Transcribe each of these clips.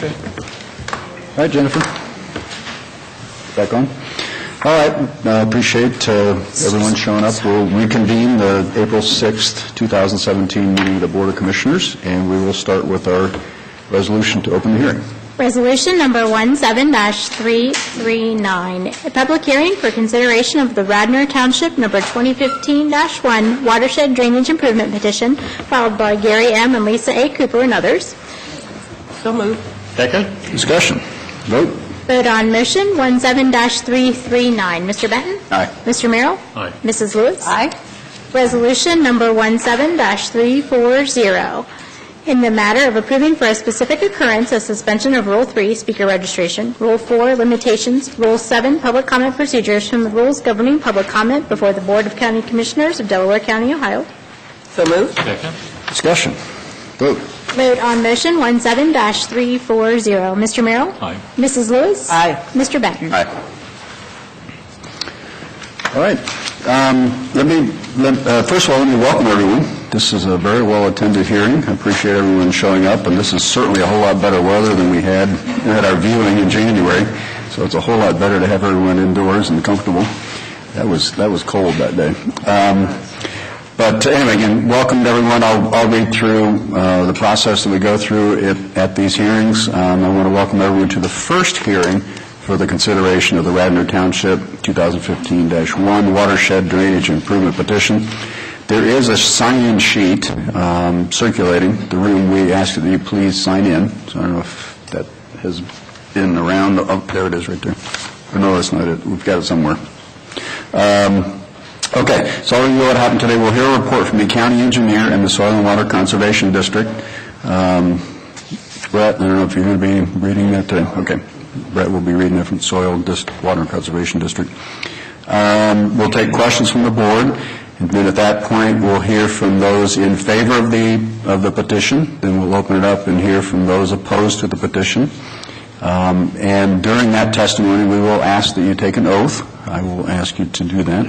Okay. All right, Jennifer. Back on. All right. Appreciate everyone showing up. We'll reconvene the April 6th, 2017 meeting of the Board of Commissioners, and we will start with our resolution to open the hearing. Resolution number 17-339, a public hearing for consideration of the Radnor Township number 2015-1 watershed drainage improvement petition filed by Gary M. and Lisa A. Cooper and others. So moved. Second. Discussion. Vote. Vote on motion 17-339. Mr. Benton? Aye. Mr. Merrill? Aye. Mrs. Lewis? Aye. Resolution number 17-340. In the matter of approving for a specific occurrence a suspension of Rule 3, speaker registration, Rule 4, limitations, Rule 7, public comment procedures from the rules governing public comment before the Board of County Commissioners of Delaware County, Ohio. So moved. Second. Discussion. Vote. Vote on motion 17-340. Mr. Merrill? Aye. Mrs. Lewis? Aye. Mr. Benton? Aye. All right. First of all, let me welcome everyone. This is a very well-attended hearing. I appreciate everyone showing up, and this is certainly a whole lot better weather than we had at our viewing in January, so it's a whole lot better to have everyone indoors and comfortable. That was cold that day. But anyway, again, welcome to everyone. I'll read through the process that we go through at these hearings. I want to welcome everyone to the first hearing for the consideration of the Radnor Township 2015-1 watershed drainage improvement petition. There is a sign-in sheet circulating the room. We ask that you please sign in. So I don't know if that has been around. Oh, there it is right there. Oh, no, that's not it. We've got it somewhere. Okay, so I'll review what happened today. We'll hear a report from the county engineer and the Soil and Water Conservation District. Brett, I don't know if you're going to be reading that today. Okay. Brett will be reading it from the Soil Water Conservation District. We'll take questions from the board, and then at that point we'll hear from those in favor of the petition. Then we'll open it up and hear from those opposed to the petition. And during that testimony, we will ask that you take an oath. I will ask you to do that.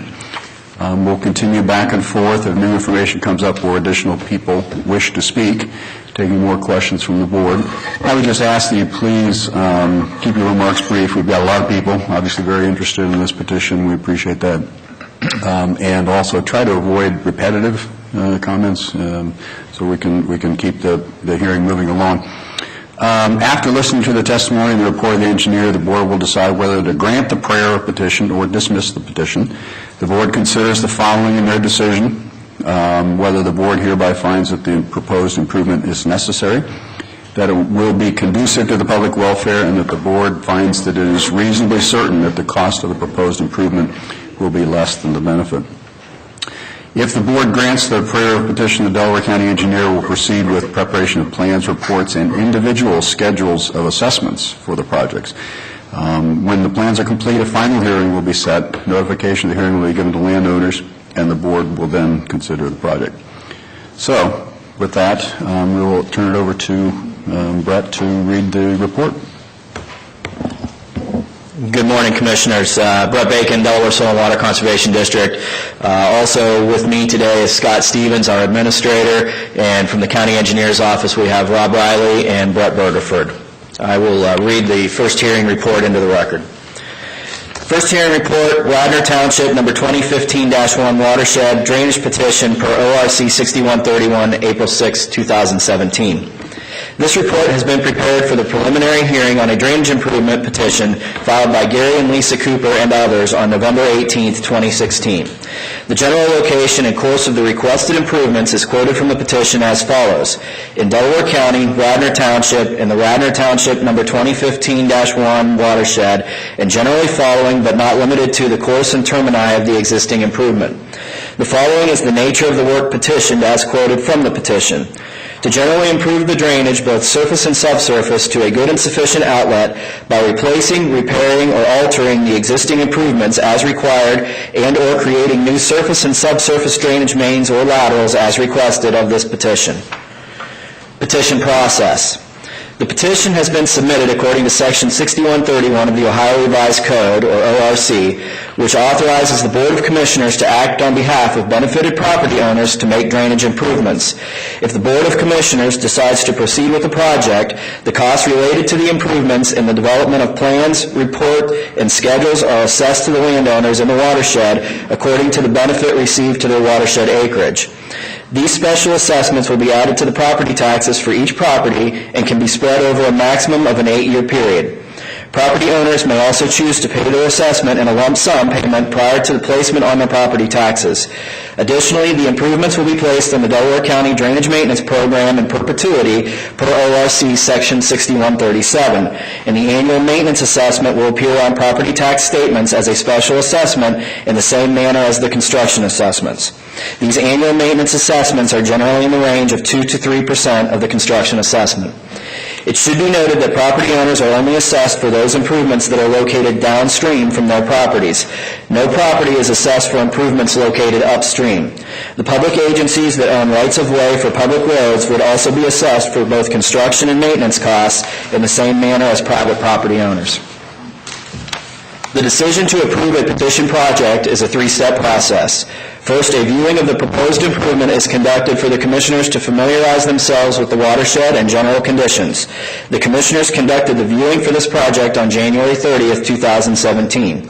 We'll continue back and forth if new information comes up or additional people wish to speak, taking more questions from the board. I would just ask that you please keep your remarks brief. We've got a lot of people obviously very interested in this petition. We appreciate that. And also try to avoid repetitive comments so we can keep the hearing moving along. After listening to the testimony and the report of the engineer, the board will decide whether to grant the prayer or petition or dismiss the petition. The board considers the following in their decision: whether the board hereby finds that the proposed improvement is necessary, that it will be conducive to the public welfare, and that the board finds that it is reasonably certain that the cost of the proposed improvement will be less than the benefit. If the board grants the prayer or petition, the Delaware County engineer will proceed with preparation of plans, reports, and individual schedules of assessments for the projects. When the plans are complete, a final hearing will be set. Notification of the hearing will be given to landowners, and the board will then consider the project. So, with that, we will turn it over to Brett to read the report. Good morning, Commissioners. Brett Bacon, Delaware Soil and Water Conservation District. Also with me today is Scott Stevens, our administrator, and from the County Engineer's Office we have Rob Riley and Brett Bergerford. I will read the first hearing report into the record. First hearing report, Radnor Township, number 2015-1 watershed drainage petition per ORC 6131, April 6, 2017. This report has been prepared for the preliminary hearing on a drainage improvement petition filed by Gary and Lisa Cooper and others on November 18, 2016. The general location and course of the requested improvements is quoted from the petition as follows. In Delaware County, Radnor Township, in the Radnor Township number 2015-1 watershed, and generally following but not limited to the course and termini of the existing improvement. The following is the nature of the work petitioned as quoted from the petition. To generally improve the drainage, both surface and subsurface, to a good and sufficient outlet by replacing, repairing, or altering the existing improvements as required and or creating new surface and subsurface drainage mains or laterals as requested of this petition. Petition process. The petition has been submitted according to Section 6131 of the Ohio Revised Code, or ORC, which authorizes the Board of Commissioners to act on behalf of benefited property owners to make drainage improvements. If the Board of Commissioners decides to proceed with the project, the costs related to the improvements and the development of plans, report, and schedules are assessed to the landowners in the watershed according to the benefit received to their watershed acreage. These special assessments will be added to the property taxes for each property and can be spread over a maximum of an 8-year period. Property owners may also choose to pay their assessment in a lump sum payment prior to the placement on their property taxes. Additionally, the improvements will be placed in the Delaware County Drainage Maintenance Program in perpetuity per ORC Section 6137, and the annual maintenance assessment will appear on property tax statements as a special assessment in the same manner as the construction assessments. These annual maintenance assessments are generally in the range of 2 to 3% of the construction assessment. It should be noted that property owners are only assessed for those improvements that are located downstream from their properties. No property is assessed for improvements located upstream. The public agencies that own rights-of-way for public roads would also be assessed for both construction and maintenance costs in the same manner as private property owners. The decision to approve a petition project is a 3-step process. First, a viewing of the proposed improvement is conducted for the Commissioners to familiarize themselves with the watershed and general conditions. The Commissioners conducted the viewing for this project on January 30th, 2017.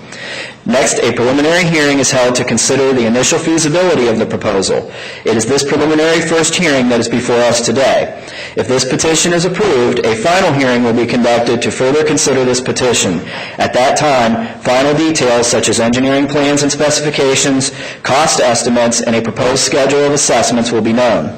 Next, a preliminary hearing is held to consider the initial feasibility of the proposal. It is this preliminary first hearing that is before us today. If this petition is approved, a final hearing will be conducted to further consider this petition. At that time, final details such as engineering plans and specifications, cost estimates, and a proposed schedule of assessments will be known.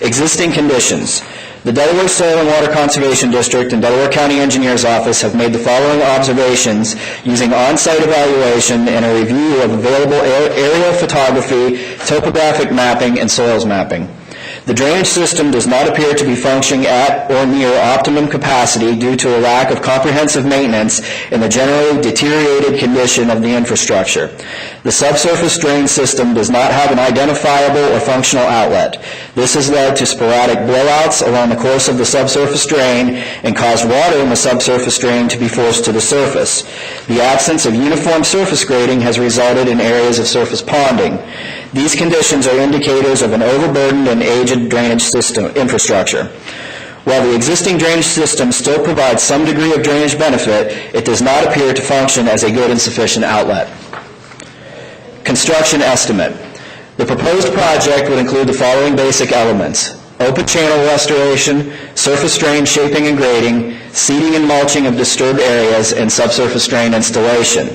Existing conditions. The Delaware Soil and Water Conservation District and Delaware County Engineers Office have made the following observations using on-site evaluation and a review of available aerial photography, topographic mapping, and soils mapping. The drainage system does not appear to be functioning at or near optimum capacity due to a lack of comprehensive maintenance and the generally deteriorated condition of the infrastructure. The subsurface drain system does not have an identifiable or functional outlet. This has led to sporadic blowouts along the course of the subsurface drain and caused water in the subsurface drain to be forced to the surface. The absence of uniform surface grading has resulted in areas of surface ponding. These conditions are indicators of an overburdened and aged drainage system infrastructure. While the existing drainage system still provides some degree of drainage benefit, it does not appear to function as a good and sufficient outlet. Construction estimate. The proposed project would include the following basic elements: open channel restoration, surface drain shaping and grading, seeding and mulching of disturbed areas, and subsurface drain installation.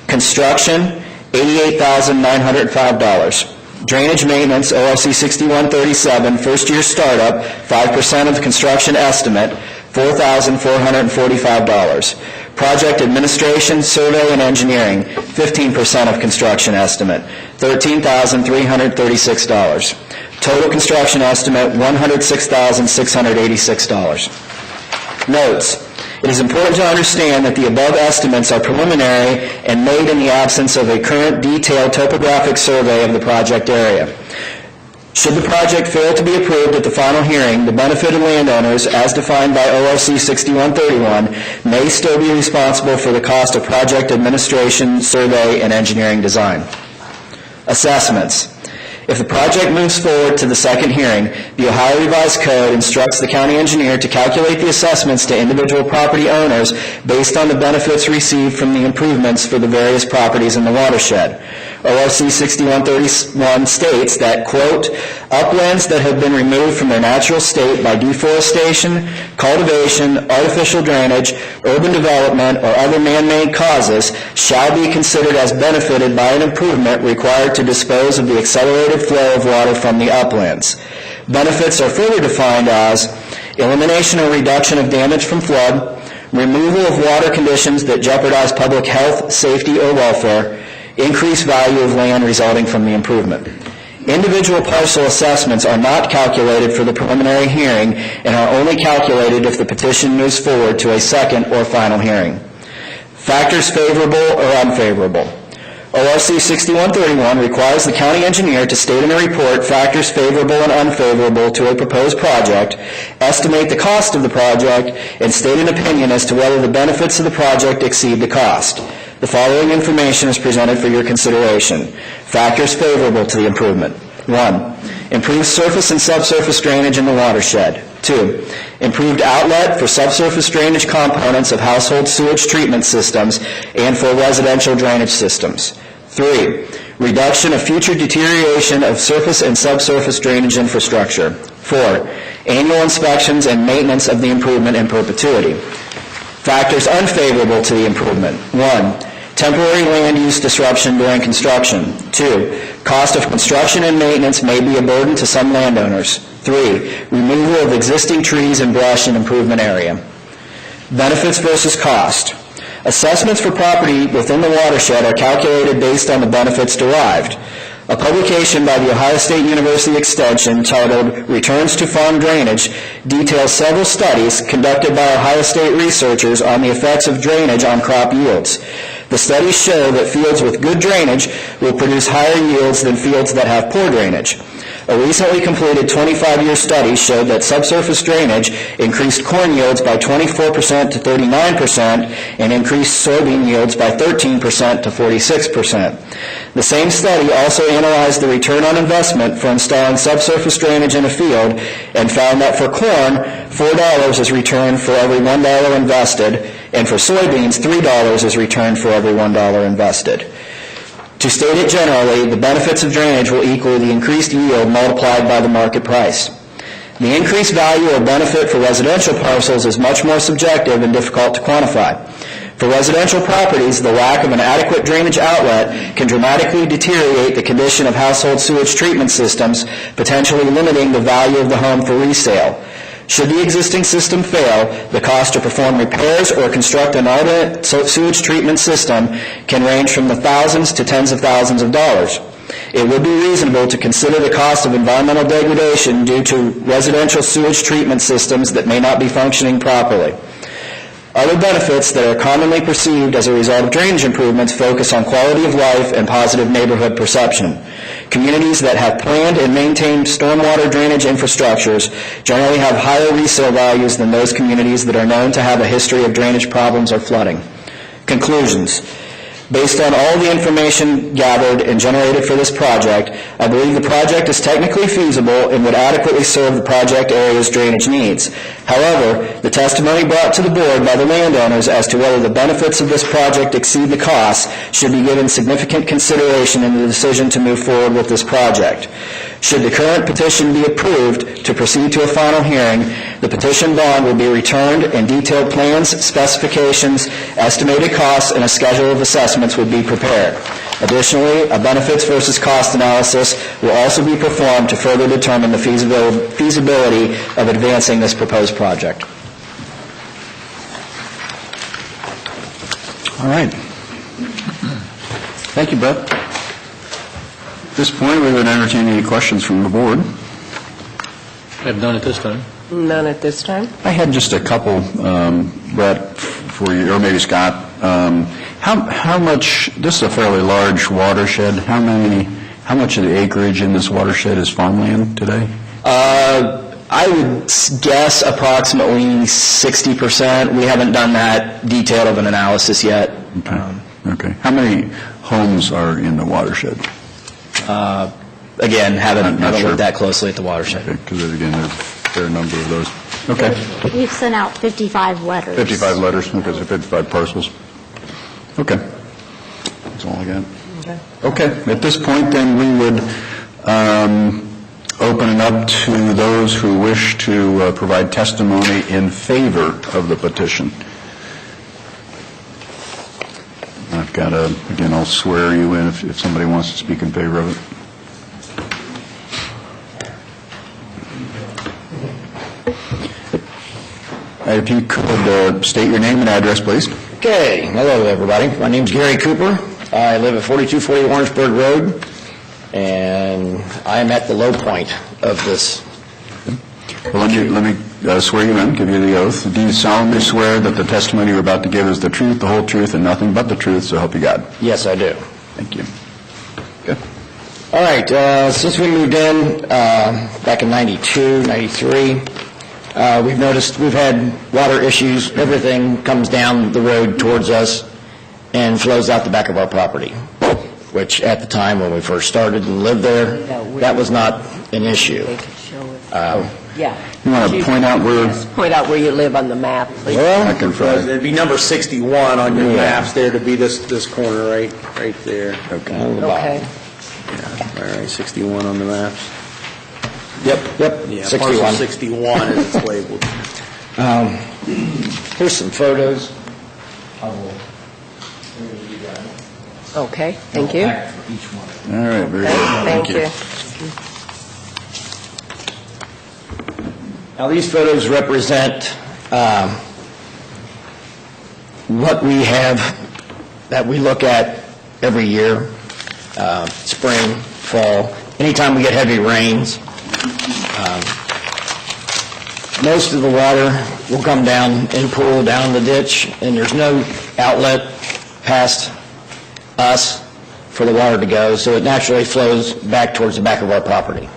Construction, $88,905. Drainage maintenance, ORC 6137, first-year startup, 5% of the construction estimate, $4,445. Project administration, survey, and engineering, 15% of construction estimate, $13,336. Total construction estimate, $106,686. Notes. It is important to understand that the above estimates are preliminary and made in the absence of a current detailed topographic survey of the project area. Should the project fail to be approved at the final hearing, the benefited landowners, as defined by ORC 6131, may still be responsible for the cost of project administration, survey, and engineering design. Assessments. If the project moves forward to the second hearing, the Ohio Revised Code instructs the county engineer to calculate the assessments to individual property owners based on the benefits received from the improvements for the various properties in the watershed. ORC 6131 states that, quote, uplands that have been removed from their natural state by deforestation, cultivation, artificial drainage, urban development, or other man-made causes shall be considered as benefited by an improvement required to dispose of the accelerated flow of water from the uplands. Benefits are further defined as elimination or reduction of damage from flood, removal of water conditions that jeopardize public health, safety, or welfare, increased value of land resulting from the improvement. Individual parcel assessments are not calculated for the preliminary hearing and are only calculated if the petition moves forward to a second or final hearing. Factors favorable or unfavorable. ORC 6131 requires the county engineer to state in a report factors favorable and unfavorable to a proposed project, estimate the cost of the project, and state an opinion as to whether the benefits of the project exceed the cost. The following information is presented for your consideration. Factors favorable to the improvement. 1. Improved surface and subsurface drainage in the watershed. 2. Improved outlet for subsurface drainage components of household sewage treatment systems and for residential drainage systems. 3. Reduction of future deterioration of surface and subsurface drainage infrastructure. 4. Annual inspections and maintenance of the improvement in perpetuity. Factors unfavorable to the improvement. 1. Temporary land use disruption during construction. 2. Cost of construction and maintenance may be a burden to some landowners. 3. Removal of existing trees and brush in improvement area. Benefits versus cost. Assessments for property within the watershed are calculated based on the benefits derived. A publication by the Ohio State University Extension titled Returns to Farm Drainage details several studies conducted by Ohio State researchers on the effects of drainage on crop yields. The studies show that fields with good drainage will produce higher yields than fields that have poor drainage. A recently completed 25-year study showed that subsurface drainage increased corn yields by 24% to 39% and increased soybean yields by 13% to 46%. The same study also analyzed the return on investment for installing subsurface drainage in a field and found that for corn, $4 is returned for every $1 invested, and for soybeans, $3 is returned for every $1 invested. To state it generally, the benefits of drainage will equal the increased yield multiplied by the market price. The increased value or benefit for residential parcels is much more subjective and difficult to quantify. For residential properties, the lack of an adequate drainage outlet can dramatically deteriorate the condition of household sewage treatment systems, potentially limiting the value of the home for resale. Should the existing system fail, the cost to perform repairs or construct an alternate sewage treatment system can range from the thousands to tens of thousands of dollars. It would be reasonable to consider the cost of environmental degradation due to residential sewage treatment systems that may not be functioning properly. Other benefits that are commonly perceived as a result of drainage improvements focus on quality of life and positive neighborhood perception. Communities that have planned and maintained stormwater drainage infrastructures generally have higher resale values than those communities that are known to have a history of drainage problems or flooding. Conclusions. Based on all the information gathered and generated for this project, I believe the project is technically feasible and would adequately serve the project area's drainage needs. However, the testimony brought to the board by the landowners as to whether the benefits of this project exceed the costs should be given significant consideration in the decision to move forward with this project. Should the current petition be approved to proceed to a final hearing, the petition bond will be returned and detailed plans, specifications, estimated costs, and a schedule of assessments would be prepared. Additionally, a benefits versus cost analysis will also be performed to further determine the feasibility of advancing this proposed project. All right. Thank you, Brett. At this point, we would entertain any questions from the board. I have none at this time. None at this time. I had just a couple, Brett, for you, or maybe Scott. How much, this is a fairly large watershed, how much of the acreage in this watershed is farmland today? I would guess approximately 60%. We haven't done that detailed of an analysis yet. Okay. How many homes are in the watershed? Again, haven't sure. looked that closely at the watershed. Because, again, there's a fair number of those. Okay. We've sent out 55 letters. 55 letters, because of 55 parcels. Okay. That's all I got. Okay. At this point, then, we would open it up to those who wish to provide testimony in favor of the petition. I've got again, I'll swear you in if somebody wants to speak in favor of it. If you could state your name and address, please. Okay, hello everybody. My name's Gary Cooper. I live at 4240 Orangeburg Road, and I'm at the low point of this. Well, let me swear you in, give you the oath. Do you solemnly swear that the testimony you're about to give is the truth, the whole truth, and nothing but the truth, so help you God? Yes, I do. Thank you. Good. All right, since we moved in back in 92, 93, we've noticed we've had water issues. Everything comes down the road towards us and flows out the back of our property, which at the time when we first started and lived there, that was not an issue. They could show it. Yeah. You want to point out where, Yes, point out where you live on the map, please. I can try. It'd be number 61 on your Yeah. maps there to be this corner right there. On the bottom. Okay. All right, 61 on the maps. Yep, Yeah, 61. parcel 61 as it's labeled. Here's some photos. Okay, thank you. All right, very good. Thank you. Now, these photos represent what we have, that we look at every year, spring, fall, anytime we get heavy rains. Most of the water will come down and pool down the ditch, and there's no outlet past us for the water to go, so it naturally flows back towards the back of our property,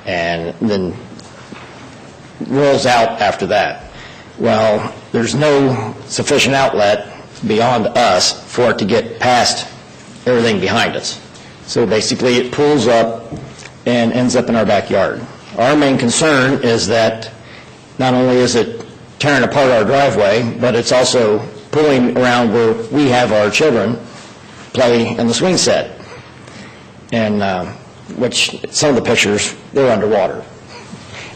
and then rolls out after that. Well, there's no sufficient outlet beyond us for it to get past everything behind us. So basically, it pulls up and ends up in our backyard. Our main concern is that not only is it tearing apart our driveway, but it's also pulling around where we have our children play in the swing set, and which some of the pictures, they're underwater.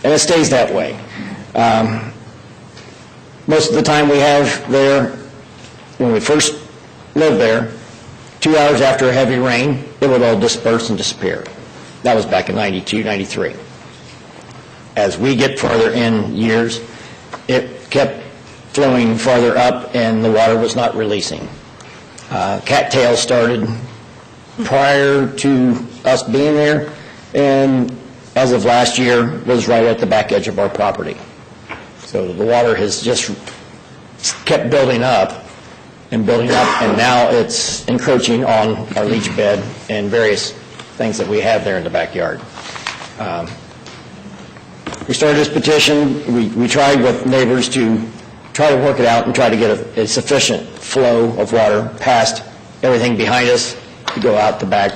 And it stays that way. Most of the time we have there, when we first lived there, 2 hours after a heavy rain, it would all disperse and disappear. That was back in 92, 93. As we get farther in years, it kept flowing farther up and the water was not releasing. Cattails started prior to us being there, and as of last year, was right at the back edge of our property. So the water has just kept building up, and now it's encroaching on our leach bed and various things that we have there in the backyard. We started this petition, we tried with neighbors to try to work it out and try to get a sufficient flow of water past everything behind us to go out the back,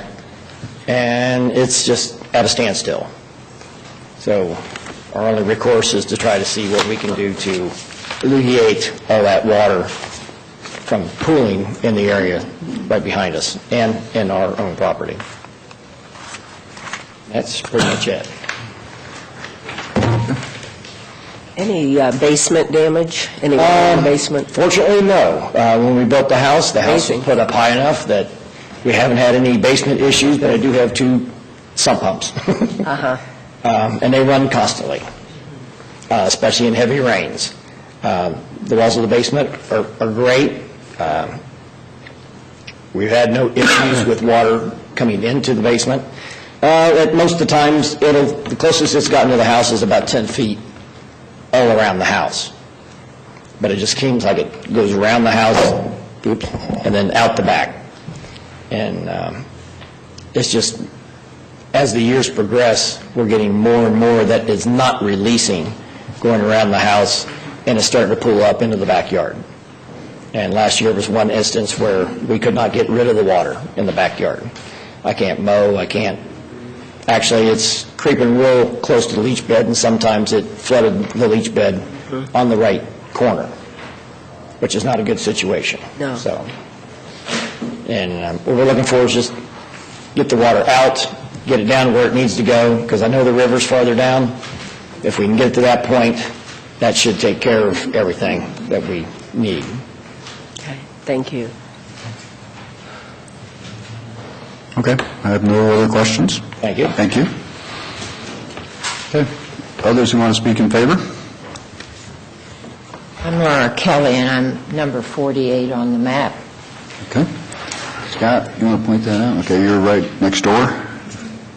and it's just at a standstill. So our only recourse is to try to see what we can do to alleviate all that water from pooling in the area right behind us and in our own property. That's pretty much it. Any basement damage? Any water in the basement? Fortunately, no. When we built the house was Amazing. put up high enough that we haven't had any basement issues, but I do have 2 sump pumps. Uh-huh. And they run constantly, especially in heavy rains. The walls of the basement are great. We've had no issues with water coming into the basement. At most of the times, the closest it's gotten to the house is about 10 feet all around the house. But it just seems like it goes around the house, oops, and then out the back. And it's just, as the years progress, we're getting more and more that is not releasing, going around the house, and it's starting to pool up into the backyard. And last year was one instance where we could not get rid of the water in the backyard. I can't mow, I can't. Actually, it's creeping real close to the leach bed, and sometimes it flooded the leach bed on the right corner, which is not a good situation. No. So, and what we're looking for is just get the water out, get it down where it needs to go, because I know the river's farther down. If we can get it to that point, that should take care of everything that we need. Okay, thank you. Okay, I have no other questions. Thank you. Thank you. Okay, others who want to speak in favor? I'm Laura Kelly, and I'm number 48 on the map. Okay. Scott, you want to point that out? Okay, you're right next door?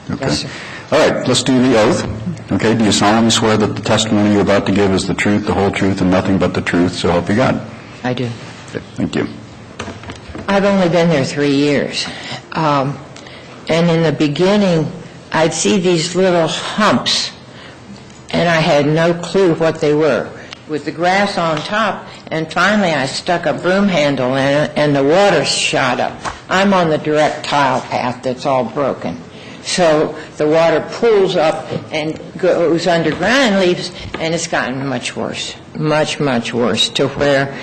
Okay. Yes, sir. All right, let's do the oath. Okay, do you solemnly swear that the testimony you're about to give is the truth, the whole truth, and nothing but the truth, so help you God? I do. Okay, thank you. I've only been there 3 years. And in the beginning, I'd see these little humps, and I had no clue what they were, with the grass on top, and finally I stuck a broom handle in it, and the water shot up. I'm on the direct tile path that's all broken. So the water pools up and goes underground and leaves, and it's gotten much worse, much, much worse, to where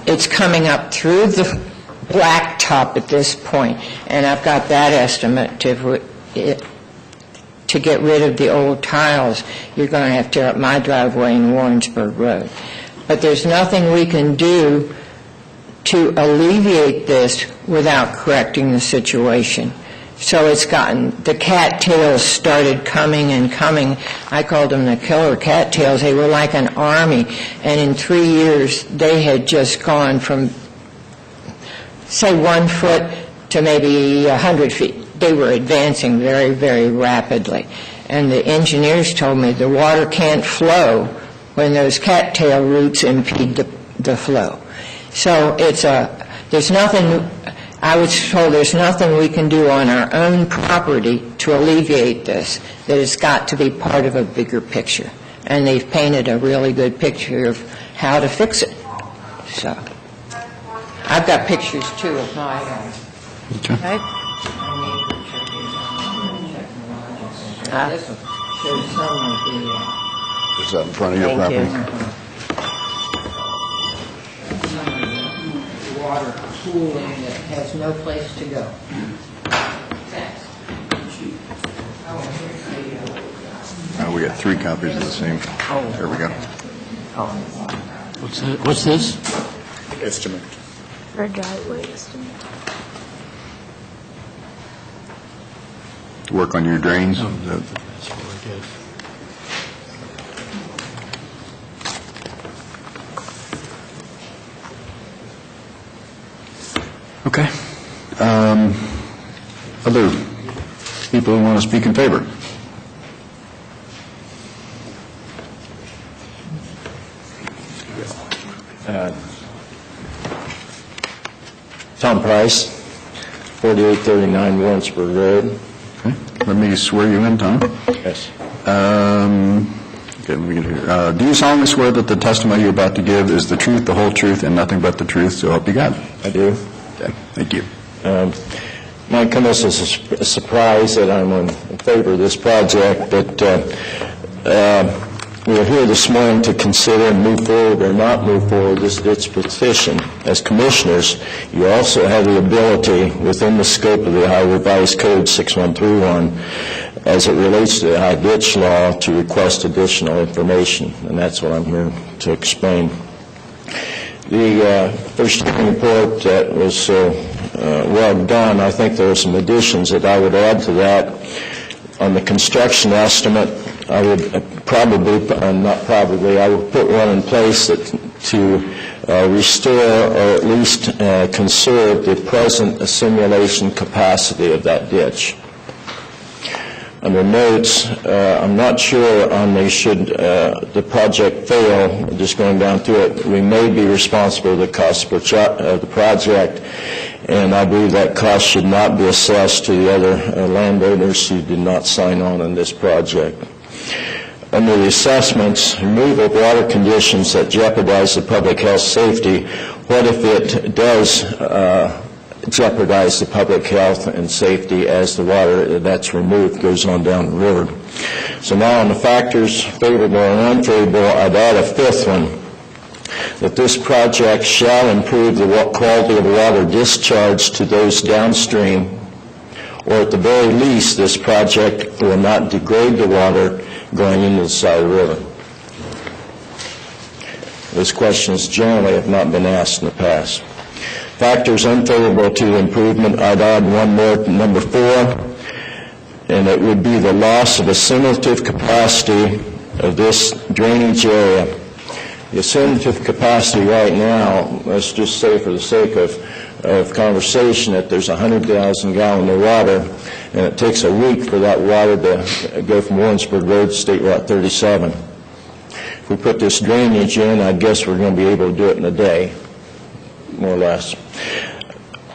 it's coming up through the blacktop at this point. And I've got that estimate to get rid of the old tiles. You're going to have to tear up my driveway in Warrensburg Road. But there's nothing we can do to alleviate this without correcting the situation. So it's gotten, the cattails started coming and coming. I called them the killer cattails. They were like an army. And in 3 years, they had just gone from, say, 1 foot to maybe 100 feet. They were advancing very, very rapidly. And the engineers told me the water can't flow when those cattail roots impede the flow. So there's nothing, I was told there's nothing we can do on our own property to alleviate this, that it's got to be part of a bigger picture. And they've painted a really good picture of how to fix it. So I've got pictures, too, of my Okay. This will show some of the... Is that in front of your property? Some of the water pooling that has no place to go. We got 3 copies of the same. There we go. What's this? Estimate. For driveway estimate. Work on your drains. That's what it is. Okay. Other people who want to speak in favor? Tom Price, 4839 Warrensburg Road. Okay. Let me swear you in, Tom. Yes. Okay, let me get here. Do you solemnly swear that the testimony you're about to give is the truth, the whole truth, and nothing but the truth, so help you God? I do. Okay, thank you. Might come as a surprise that I'm in favor of this project, but we're here this morning to consider and move forward or not move forward this ditch petition. As commissioners, you also have the ability, within the scope of the Ohio Revised Code 6131, as it relates to the high ditch law, to request additional information, and that's what I'm here to explain. The first report that was well done, I think there are some additions that I would add to that. On the construction estimate, I would I would put one in place to restore or at least conserve the present simulation capacity of that ditch. Under notes, I'm not sure on should the project fail, just going down through it, we may be responsible for the cost of the project, and I believe that cost should not be assessed to the other landowners who did not sign on this project. Under the assessments, removal of water conditions that jeopardize the public health safety, what if it does jeopardize the public health and safety as the water that's removed goes on down the river? So now on the factors, favorable and unfavorable, I'd add a 5th one, that this project shall improve the quality of water discharged to those downstream, or at the very least, this project will not degrade the water going into the side of the river. Those questions generally have not been asked in the past. Factors unfavorable to improvement, I'd add one more, number 4, and it would be the loss of assimilative capacity of this drainage area. The assimilative capacity right now, let's just say for the sake of conversation, that there's 100,000 gallons of water, and it takes a week for that water to go from Warrensburg Road to State Route 37. If we put this drainage in, I guess we're going to be able to do it in a day, more or less.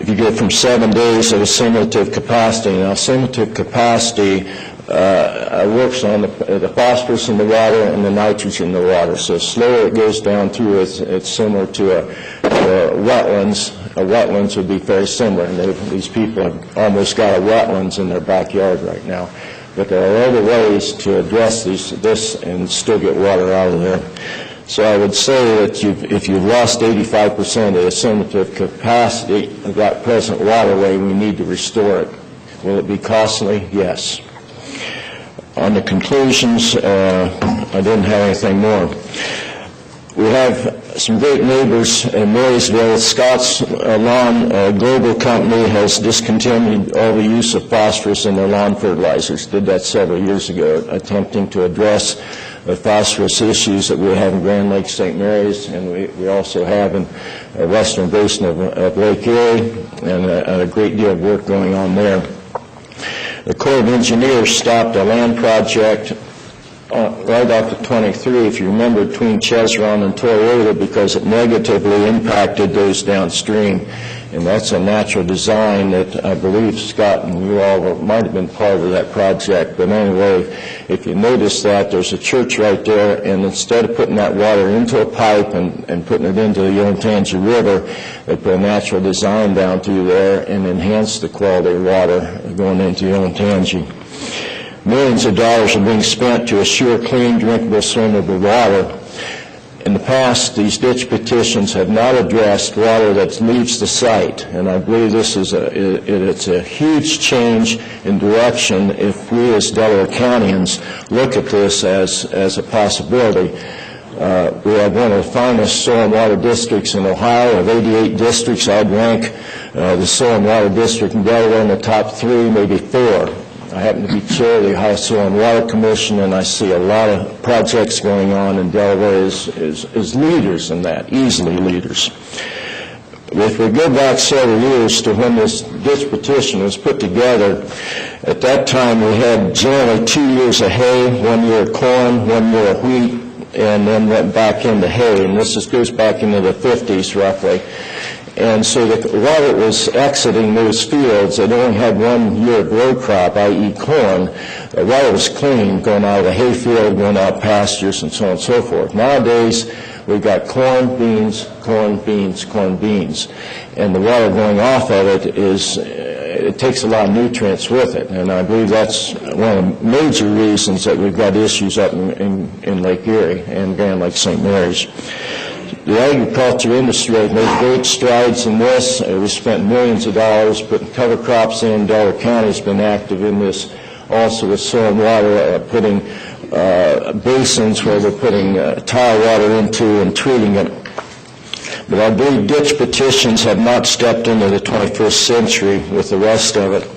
if you go from 7 days of assimilative capacity. Now, assimilative capacity works on the phosphorus in the water and the nitrogen in the water. So the slower it goes down through, it's similar to a wetlands. A wetlands would be very similar. And these people have almost got a wetlands in their backyard right now. But there are other ways to address this and still get water out of there. So I would say that if you've lost 85% of the assimilative capacity of that present waterway, we need to restore it. Will it be costly? Yes. On the conclusions, I didn't have anything more. We have some great neighbors in Marysville. Scott's Lawn Global Company has discontinued all the use of phosphorus in their lawn fertilizers. Did that several years ago, attempting to address the phosphorus issues that we have in Grand Lake St. Mary's, and we also have in the western basin of Lake Erie, and a great deal of work going on there. The Corps of Engineers stopped a land project right off the 23, if you remember, between Cheseron and Toyota, because it negatively impacted those downstream. And that's a natural design that I believe Scott and you all might have been part of that project. But anyway, if you notice that, there's a church right there, and instead of putting that water into a pipe and putting it into the Olentangy River, they put a natural design down through there and enhanced the quality of water going into the Olentangy. Millions of dollars are being spent to assure clean, drinkable, swimmable water. In the past, these ditch petitions have not addressed water that leaves the site, and I believe this is it's a huge change in direction if we as Delaware Countyans look at this as a possibility. We have one of the finest soil and water districts in Ohio. Of 88 districts, I'd rank the soil and water district in Delaware in the top 3, maybe 4. I happen to be chair of the Ohio Soil and Water Commission, and I see a lot of projects going on in Delaware as leaders in that, easily leaders. If we go back several years to when this ditch petition was put together, at that time we had generally 2 years of hay, 1 year of corn, 1 year of wheat, and then went back into hay, and this goes back into the 50s roughly. And so while it was exiting those fields, it only had 1 year of row crop, i.e. corn. While it was clean, going out of the hay field, going out pastures, and so on and so forth. Nowadays, we've got corn, beans, corn, beans, corn, beans. And the water going off of it it takes a lot of nutrients with it. And I believe that's one of the major reasons that we've got issues up in Lake Erie and Grand Lake St. Mary's. The agriculture industry has made great strides in this. We spent millions of dollars putting cover crops in. Delaware County has been active in this also with soil and water, putting basins where we're putting tile water into and treating it. But I believe ditch petitions have not stepped into the 21st century with the rest of it.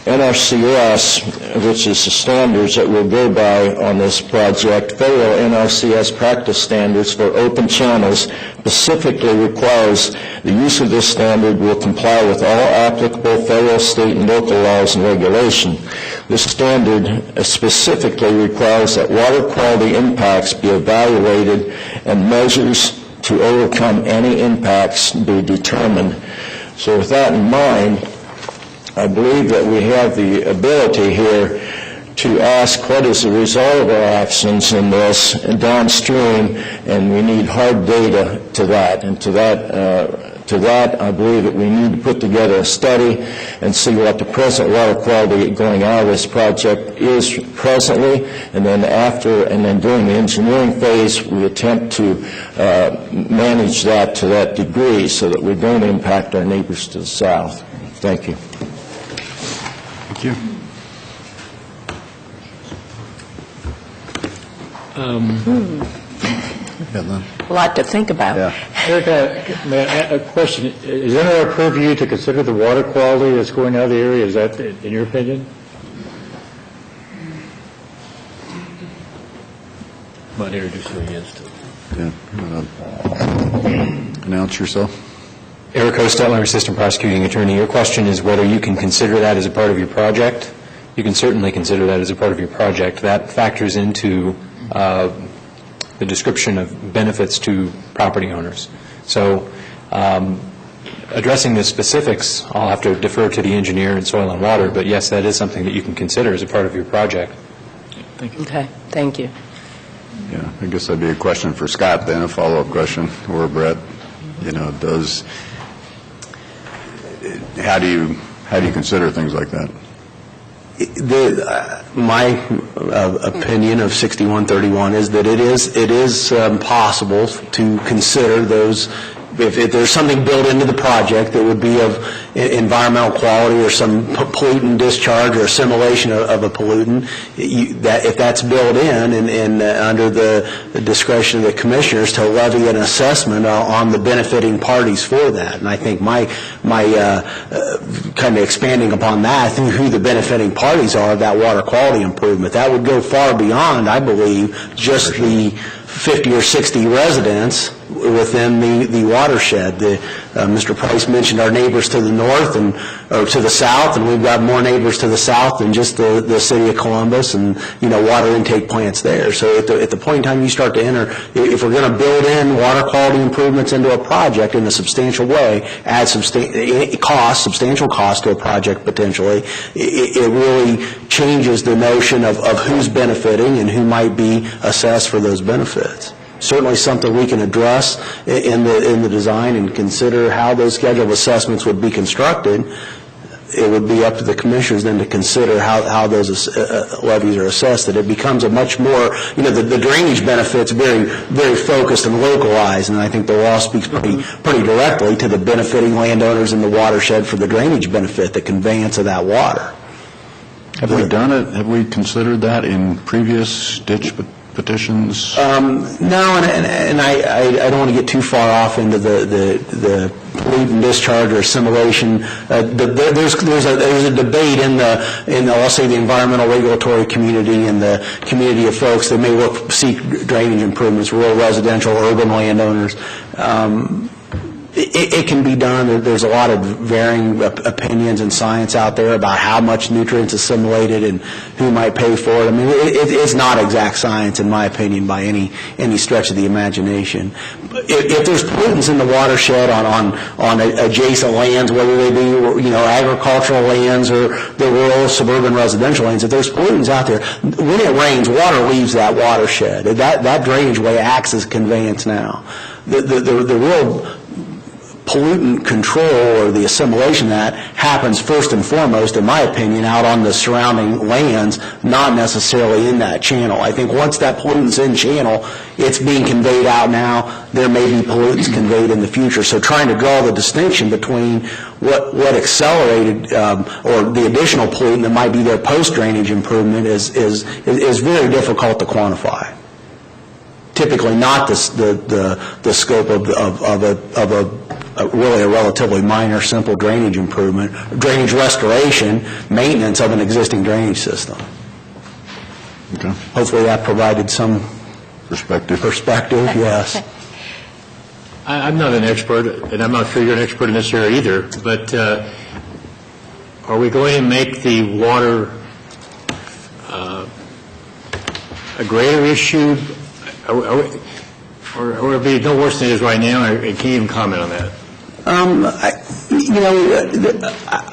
NRCS, which is the standards that we'll go by on this project, federal NRCS practice standards for open channels specifically requires the use of this standard will comply with all applicable federal, state, and local laws and regulation. This standard specifically requires that water quality impacts be evaluated and measures to overcome any impacts be determined. So with that in mind, I believe that we have the ability here to ask what is the result of our actions in this and downstream, and we need hard data to that. And to that, I believe that we need to put together a study and see what the present water quality going out of this project is presently, and then during the engineering phase, we attempt to manage that to that degree so that we don't impact our neighbors to the south. Thank you. Thank you. A lot to think about. Erica, a question. Is it in our purview to consider the water quality that's going out of the area? Is that, in your opinion? Might introduce you against it. Announce yourself. Eric Hostetler, Assistant Prosecuting Attorney. Your question is whether you can consider that as a part of your project. You can certainly consider that as a part of your project. That factors into the description of benefits to property owners. So addressing the specifics, I'll have to defer to the engineer in soil and water, but yes, that is something that you can consider as a part of your project. Okay, thank you. Yeah, I guess that'd be a question for Scott then, a follow-up question, or Brett. You know, how do you consider things like that? My opinion of 6131 is that it is possible to consider those, if there's something built into the project that would be of environmental quality or some pollutant discharge or assimilation of a pollutant, if that's built in and under the discretion of the commissioners to levy an assessment on the benefiting parties for that. And I think my kind of expanding upon that, who the benefiting parties are of that water quality improvement, that would go far beyond, I believe, just the 50 or 60 residents within the watershed. Mr. Price mentioned our neighbors to the north or to the south, and we've got more neighbors to the south than just the city of Columbus and, water intake plants there. So at the point in time you start to enter, if we're going to build in water quality improvements into a project in a substantial way, add substantial cost to a project potentially, it really changes the notion of who's benefiting and who might be assessed for those benefits. Certainly something we can address in the design and consider how those schedule assessments would be constructed. It would be up to the commissioners then to consider how those levies are assessed, that it becomes a much more, the drainage benefits very, very focused and localized, and I think the law speaks pretty directly to the benefiting landowners in the watershed for the drainage benefit, the conveyance of that water. Have we done it? Have we considered that in previous ditch petitions? No, and I don't want to get too far off into the pollutant discharge or assimilation. There's a debate in the I'll say the environmental regulatory community and the community of folks that may seek drainage improvements, rural, residential, urban landowners. It can be done. There's a lot of varying opinions and science out there about how much nutrients assimilated and who might pay for it. I mean, it's not exact science, in my opinion, by any stretch of the imagination. If there's pollutants in the watershed on adjacent lands, whether they be agricultural lands or the rural, suburban, residential lands, if there's pollutants out there, when it rains, water leaves that watershed. That drainage way acts as conveyance now. The real pollutant control or the assimilation of that happens first and foremost, in my opinion, out on the surrounding lands, not necessarily in that channel. I think once that pollutant's in channel, it's being conveyed out now. There may be pollutants conveyed in the future. So trying to draw the distinction between what accelerated or the additional pollutant that might be there post-drainage improvement is very difficult to quantify. Typically not the scope of really a relatively minor, simple drainage improvement, drainage restoration, maintenance of an existing drainage system. Okay. Hopefully that provided some Perspective, yes. I'm not an expert, and I'm not sure you're an expert in this area either, but are we going to make the water a greater issue? Or will it be no worse than it is right now? Or can you even comment on that? I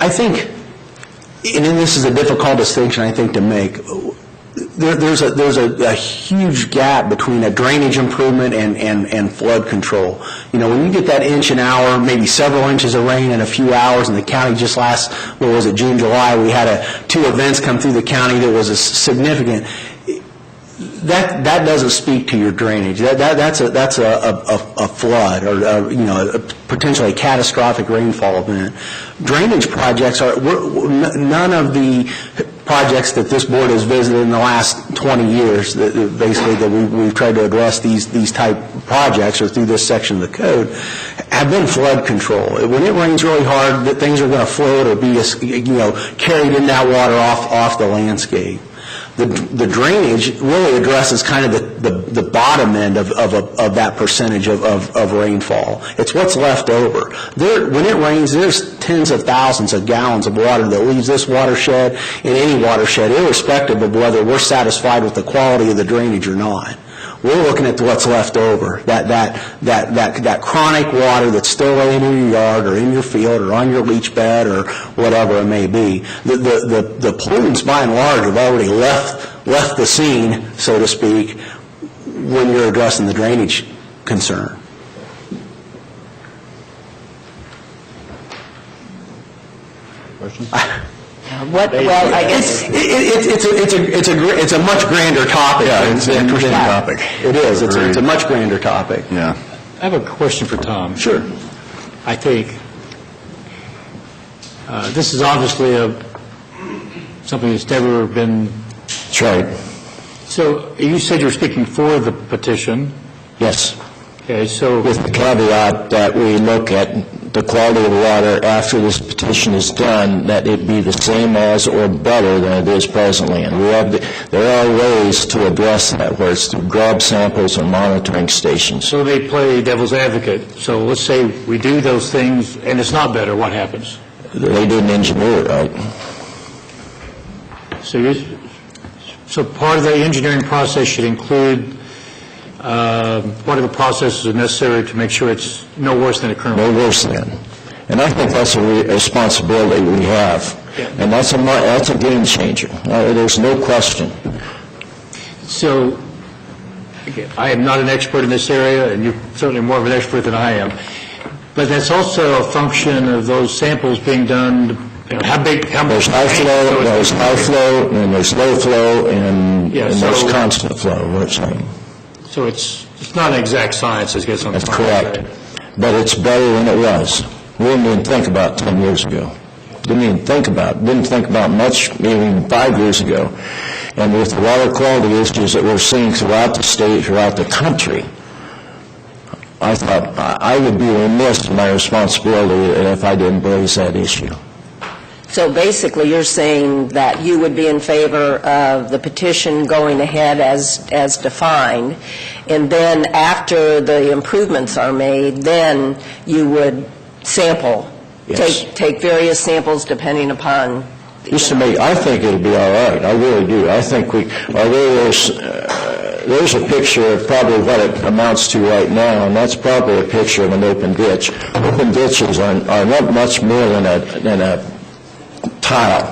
think, and this is a difficult distinction, I think, to make. There's a huge gap between a drainage improvement and flood control. When you get that inch an hour, maybe several inches of rain in a few hours, and the county just last, June, July, we had 2 events come through the county that was a significant. That doesn't speak to your drainage. That's a flood or potentially a catastrophic rainfall event. Drainage projects are none of the projects that this board has visited in the last 20 years that we've tried to address these type projects or through this section of the code have been flood control. When it rains really hard, that things are going to float or be carried in that water off the landscape. The drainage really addresses kind of the bottom end of that percentage of rainfall. It's what's left over. When it rains, there's tens of thousands of gallons of water that leaves this watershed and any watershed, irrespective of whether we're satisfied with the quality of the drainage or not. We're looking at what's left over, that chronic water that's still laying in your yard or in your field or on your leach bed or whatever it may be. The pollutants, by and large, have already left the scene, so to speak, when you're addressing the drainage concern. Well, I guess... It's a much grander topic. Yeah, it's an interesting topic. It is. It's a much grander topic. Yeah. I have a question for Tom. Sure. I think this is obviously something that's never been... That's right. So you said you're speaking for the petition. Yes. Okay, so... With the caveat that we look at the quality of water after this petition is done, that it be the same as or better than it is presently. And there are ways to address that, where it's through grab samples and monitoring stations. So they play devil's advocate. So let's say we do those things and it's not better, what happens? They didn't engineer it right. So part of the engineering process should include whatever processes are necessary to make sure it's no worse than it currently No is. worse than. And I think that's a responsibility we have. Yeah. And that's a game changer. There's no question. So, again, I am not an expert in this area, and you're certainly more of an expert than I am. But that's also a function of those samples being done, how big, how much... There's high flow, there's high flow, and there's low flow, and there's constant flow, we're saying. So it's not an exact science, I guess I'm That's trying to correct. say. But it's better than it was. We didn't even think about it 10 years ago. Didn't think about much even 5 years ago. And with the water quality issues that we're seeing throughout the state, throughout the country, I thought I would be remiss in my responsibility if I didn't raise that issue. So basically, you're saying that you would be in favor of the petition going ahead as defined, and then after the improvements are made, then you would sample, Yes. take various samples depending upon... Just to make, I think it'll be all right. I really do. I think there's a picture of probably what it amounts to right now, and that's probably a picture of an open ditch. Open ditches are not much more than a tile,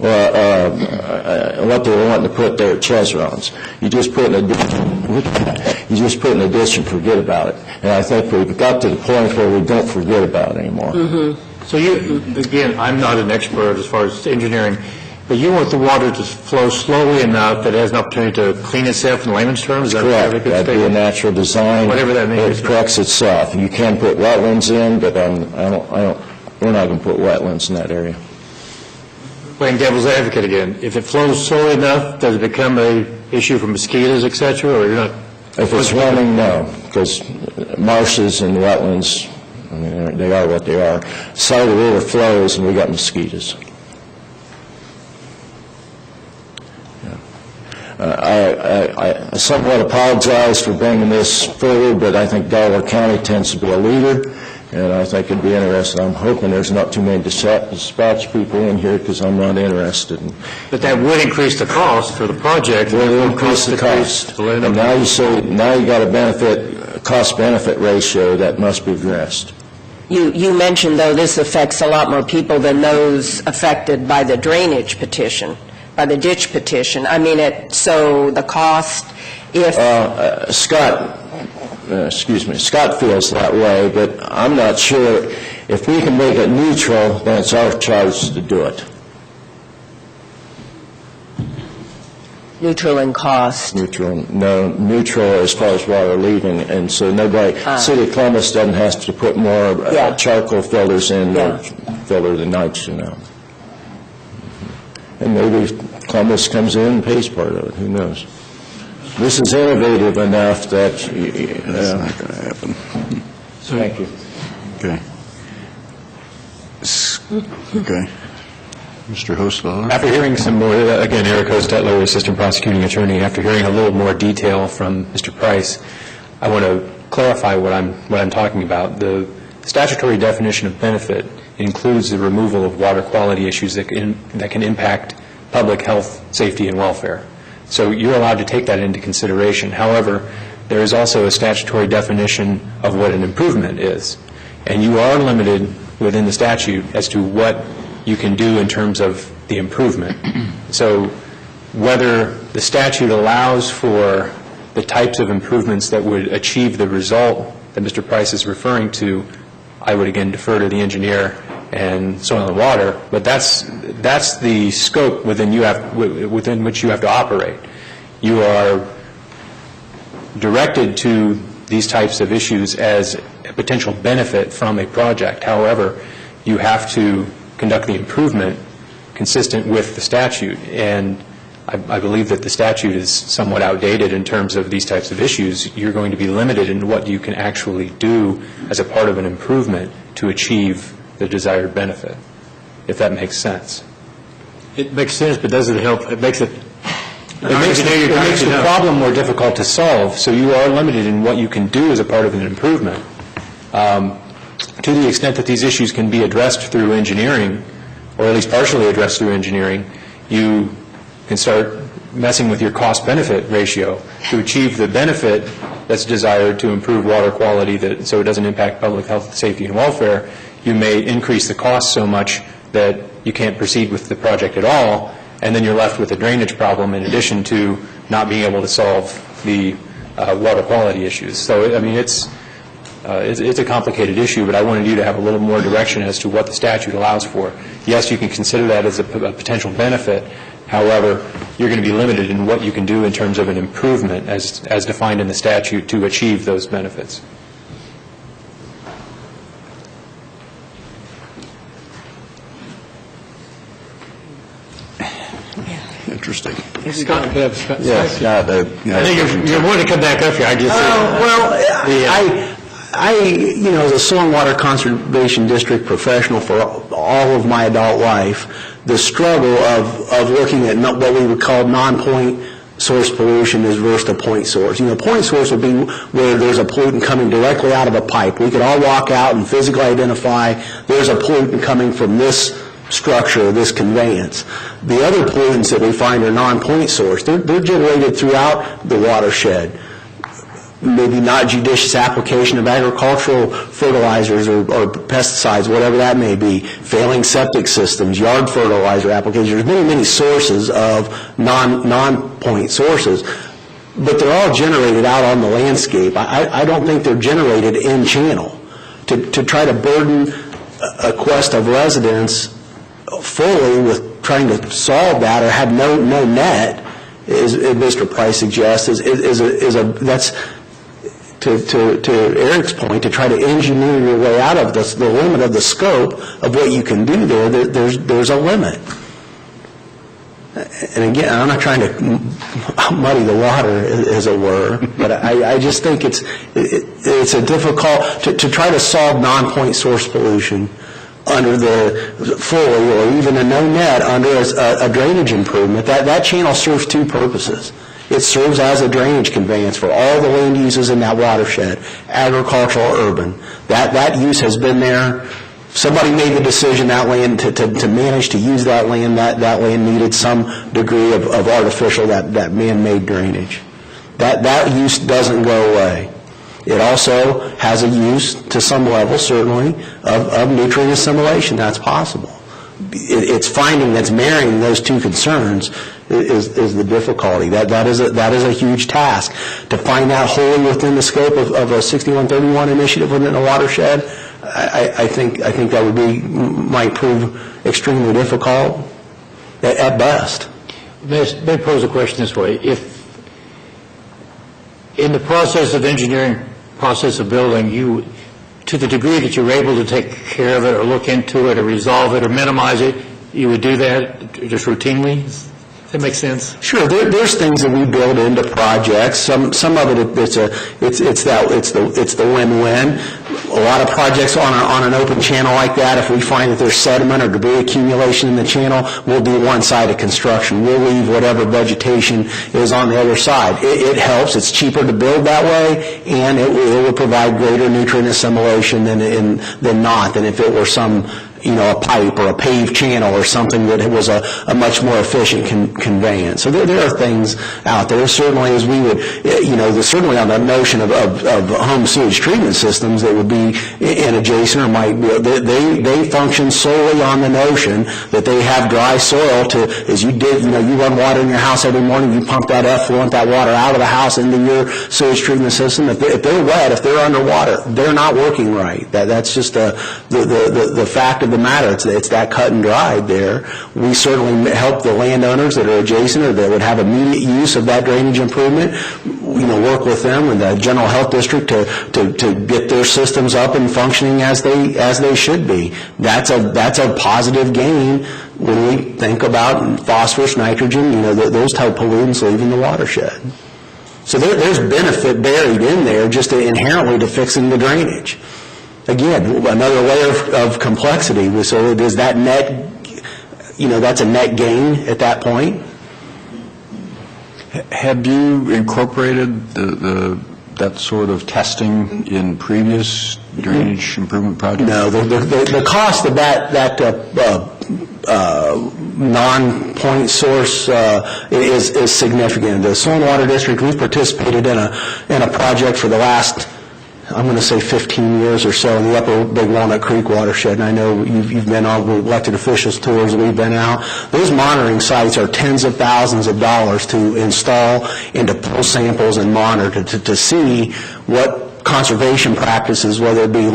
or what they were wanting to put there at Chesron's. You just put in a ditch and forget about it. And I think we've got to the point where we don't forget about it anymore. Mm-hmm. So again, I'm not an expert as far as engineering, but you want the water to flow slowly enough that it has an opportunity to clean itself in layman's terms? Is that Correct. a good That'd be a statement? natural design. Whatever that means. It corrects itself. You can put wetlands in, but we're not going to put wetlands in that area. Playing devil's advocate again, if it flows slowly enough, does it become a issue for mosquitoes, et cetera, or you're not? If it's running, no, because marshes and wetlands, I mean, they are what they are. Side of the river flows, and we got mosquitoes. I somewhat apologize for bringing this forward, but I think Delaware County tends to be a leader, and I think it'd be interesting. I'm hoping there's not too many dispatch people in here, because I'm not interested in... But that would increase the cost for the project. Well, it'll increase the cost. And now you got a cost-benefit ratio that must be addressed. You mentioned, though, this affects a lot more people than those affected by the drainage petition, by the ditch petition. I mean, so the cost, if... Scott feels that way, but I'm not sure. If we can make it neutral, then it's our charge to do it. Neutral in cost? Neutral as far as water leaving, and so City of Columbus doesn't have to put more charcoal filters in or filter the nitrogen out. And maybe Columbus comes in and pays part of it, who knows? This is innovative enough that... That's not going to happen. Thank you. Okay. Okay. Mr. Hostetler? After hearing some more, again, Eric Hostetler, Assistant Prosecuting Attorney, after hearing a little more detail from Mr. Price, I want to clarify what I'm talking about. The statutory definition of benefit includes the removal of water quality issues that can impact public health, safety, and welfare. So you're allowed to take that into consideration. However, there is also a statutory definition of what an improvement is. And you are limited within the statute as to what you can do in terms of the improvement. So whether the statute allows for the types of improvements that would achieve the result that Mr. Price is referring to, I would again defer to the engineer and soil and water, but that's the scope within which you have to operate. You are directed to these types of issues as a potential benefit from a project. However, you have to conduct the improvement consistent with the statute, and I believe that the statute is somewhat outdated in terms of these types of issues. You're going to be limited in what you can actually do as a part of an improvement to achieve the desired benefit, if that makes sense. It makes sense, but does it help? It makes the problem more difficult to solve, so you are limited in what you can do as a part of an improvement. To the extent that these issues can be addressed through engineering, or at least partially addressed through engineering, you can start messing with your cost-benefit ratio to achieve the benefit that's desired to improve water quality so it doesn't impact public health, safety, and welfare. You may increase the cost so much that you can't proceed with the project at all, and then you're left with a drainage problem in addition to not being able to solve the water quality issues. So, I mean, it's a complicated issue, but I wanted you to have a little more direction as to what the statute allows for. Yes, you can consider that as a potential benefit. However, you're going to be limited in what you can do in terms of an improvement as defined in the statute to achieve those benefits. Interesting. Scott, Yes, Scott. I think you're wanting to come back up here. I just as a soil and water conservation district professional for all of my adult life, the struggle of looking at what we would call non-point source pollution is versus the point source. Point source would be where there's a pollutant coming directly out of a pipe. We could all walk out and physically identify there's a pollutant coming from this structure, this conveyance. The other pollutants that we find are non-point source. They're generated throughout the watershed. Maybe not judicious application of agricultural fertilizers or pesticides, whatever that may be, failing septic systems, yard fertilizer applications. There's many, many sources of non-point sources, but they're all generated out on the landscape. I don't think they're generated in channel. To try to burden a quest of residents fully with trying to solve that or have no net, as Mr. Price suggests, that's to Eric's point, to try to engineer your way out of the limit of the scope of what you can do there. There's a limit. And again, I'm not trying to muddy the water, as it were, but I just think it's a difficult to try to solve non-point source pollution under the fully or even a no net under a drainage improvement. That channel serves two purposes. It serves as a drainage conveyance for all the land uses in that watershed, agricultural or urban. That use has been there. Somebody made the decision that land to manage to use that land. That land needed some degree of artificial, that man-made drainage. That use doesn't go away. It also has a use, to some level, certainly, of nutrient assimilation. That's possible. It's finding that's marrying those two concerns is the difficulty. That is a huge task. To find that wholly within the scope of a 6131 initiative within a watershed, I think that might prove extremely difficult at best. May I pose a question this way? If in the process of engineering, process of building, to the degree that you're able to take care of it or look into it or resolve it or minimize it, you would do that just routinely? Does that make sense? Sure. There's things that we build into projects. Some of it it's the win-win. A lot of projects on an open channel like that, if we find that there's sediment or debris accumulation in the channel, we'll do one side of construction. We'll leave whatever vegetation is on the other side. It helps. It's cheaper to build that way, and it will provide greater nutrient assimilation than if it were some a pipe or a paved channel or something that was a much more efficient conveyance. So there are things out there. Certainly, as we would, certainly on the notion of home sewage treatment systems that would be in adjacent or might be, they function solely on the notion that they have dry soil to, as you did, you run water in your house every morning, you pump that effluent, that water out of the house into your sewage treatment system. If they're wet, if they're underwater, they're not working right. That's just the fact of the matter. It's that cut and dried there. We certainly help the landowners that are adjacent or that would have immediate use of that drainage improvement, work with them and the general health district to get their systems up and functioning as they should be. That's a positive gain when we think about phosphorus, nitrogen, those type pollutants leaving the watershed. So there's benefit buried in there just inherently to fixing the drainage. Again, another layer of complexity. So does that net, that's a net gain at that point? Have you incorporated that sort of testing in previous drainage improvement projects? No, the cost of that non-point source is significant. The Soil and Water District, we've participated in a project for the last, I'm going to say 15 years or so in the upper Big Walnut Creek watershed, and I know you've been on the elected officials tours that we've been out. Those monitoring sites are tens of thousands of dollars to install and to pull samples and monitor to see what conservation practices, whether it be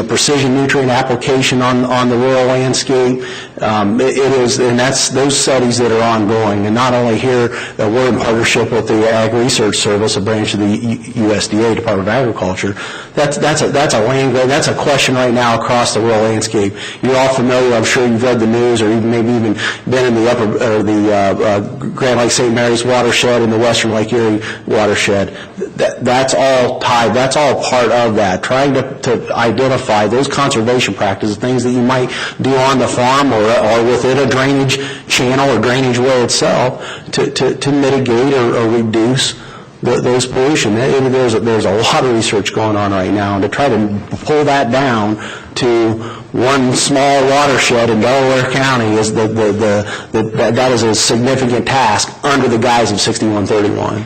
precision nutrient application on the rural landscape. It is, and that's those studies that are ongoing. And not only here, we're in partnership with the Ag Research Service, a branch of the USDA, Department of Agriculture. That's a land grant. That's a question right now across the rural landscape. You're all familiar. I'm sure you've read the news, or maybe even been in the Grand Lake St. Mary's watershed and the Western Lake Erie watershed. That's all tied. That's all part of that, trying to identify those conservation practices, things that you might do on the farm or within a drainage channel or drainage well itself to mitigate or reduce those pollution. There's a lot of research going on right now, and to try to pull that down to one small watershed in Delaware County is that is a significant task under the guise of 6131.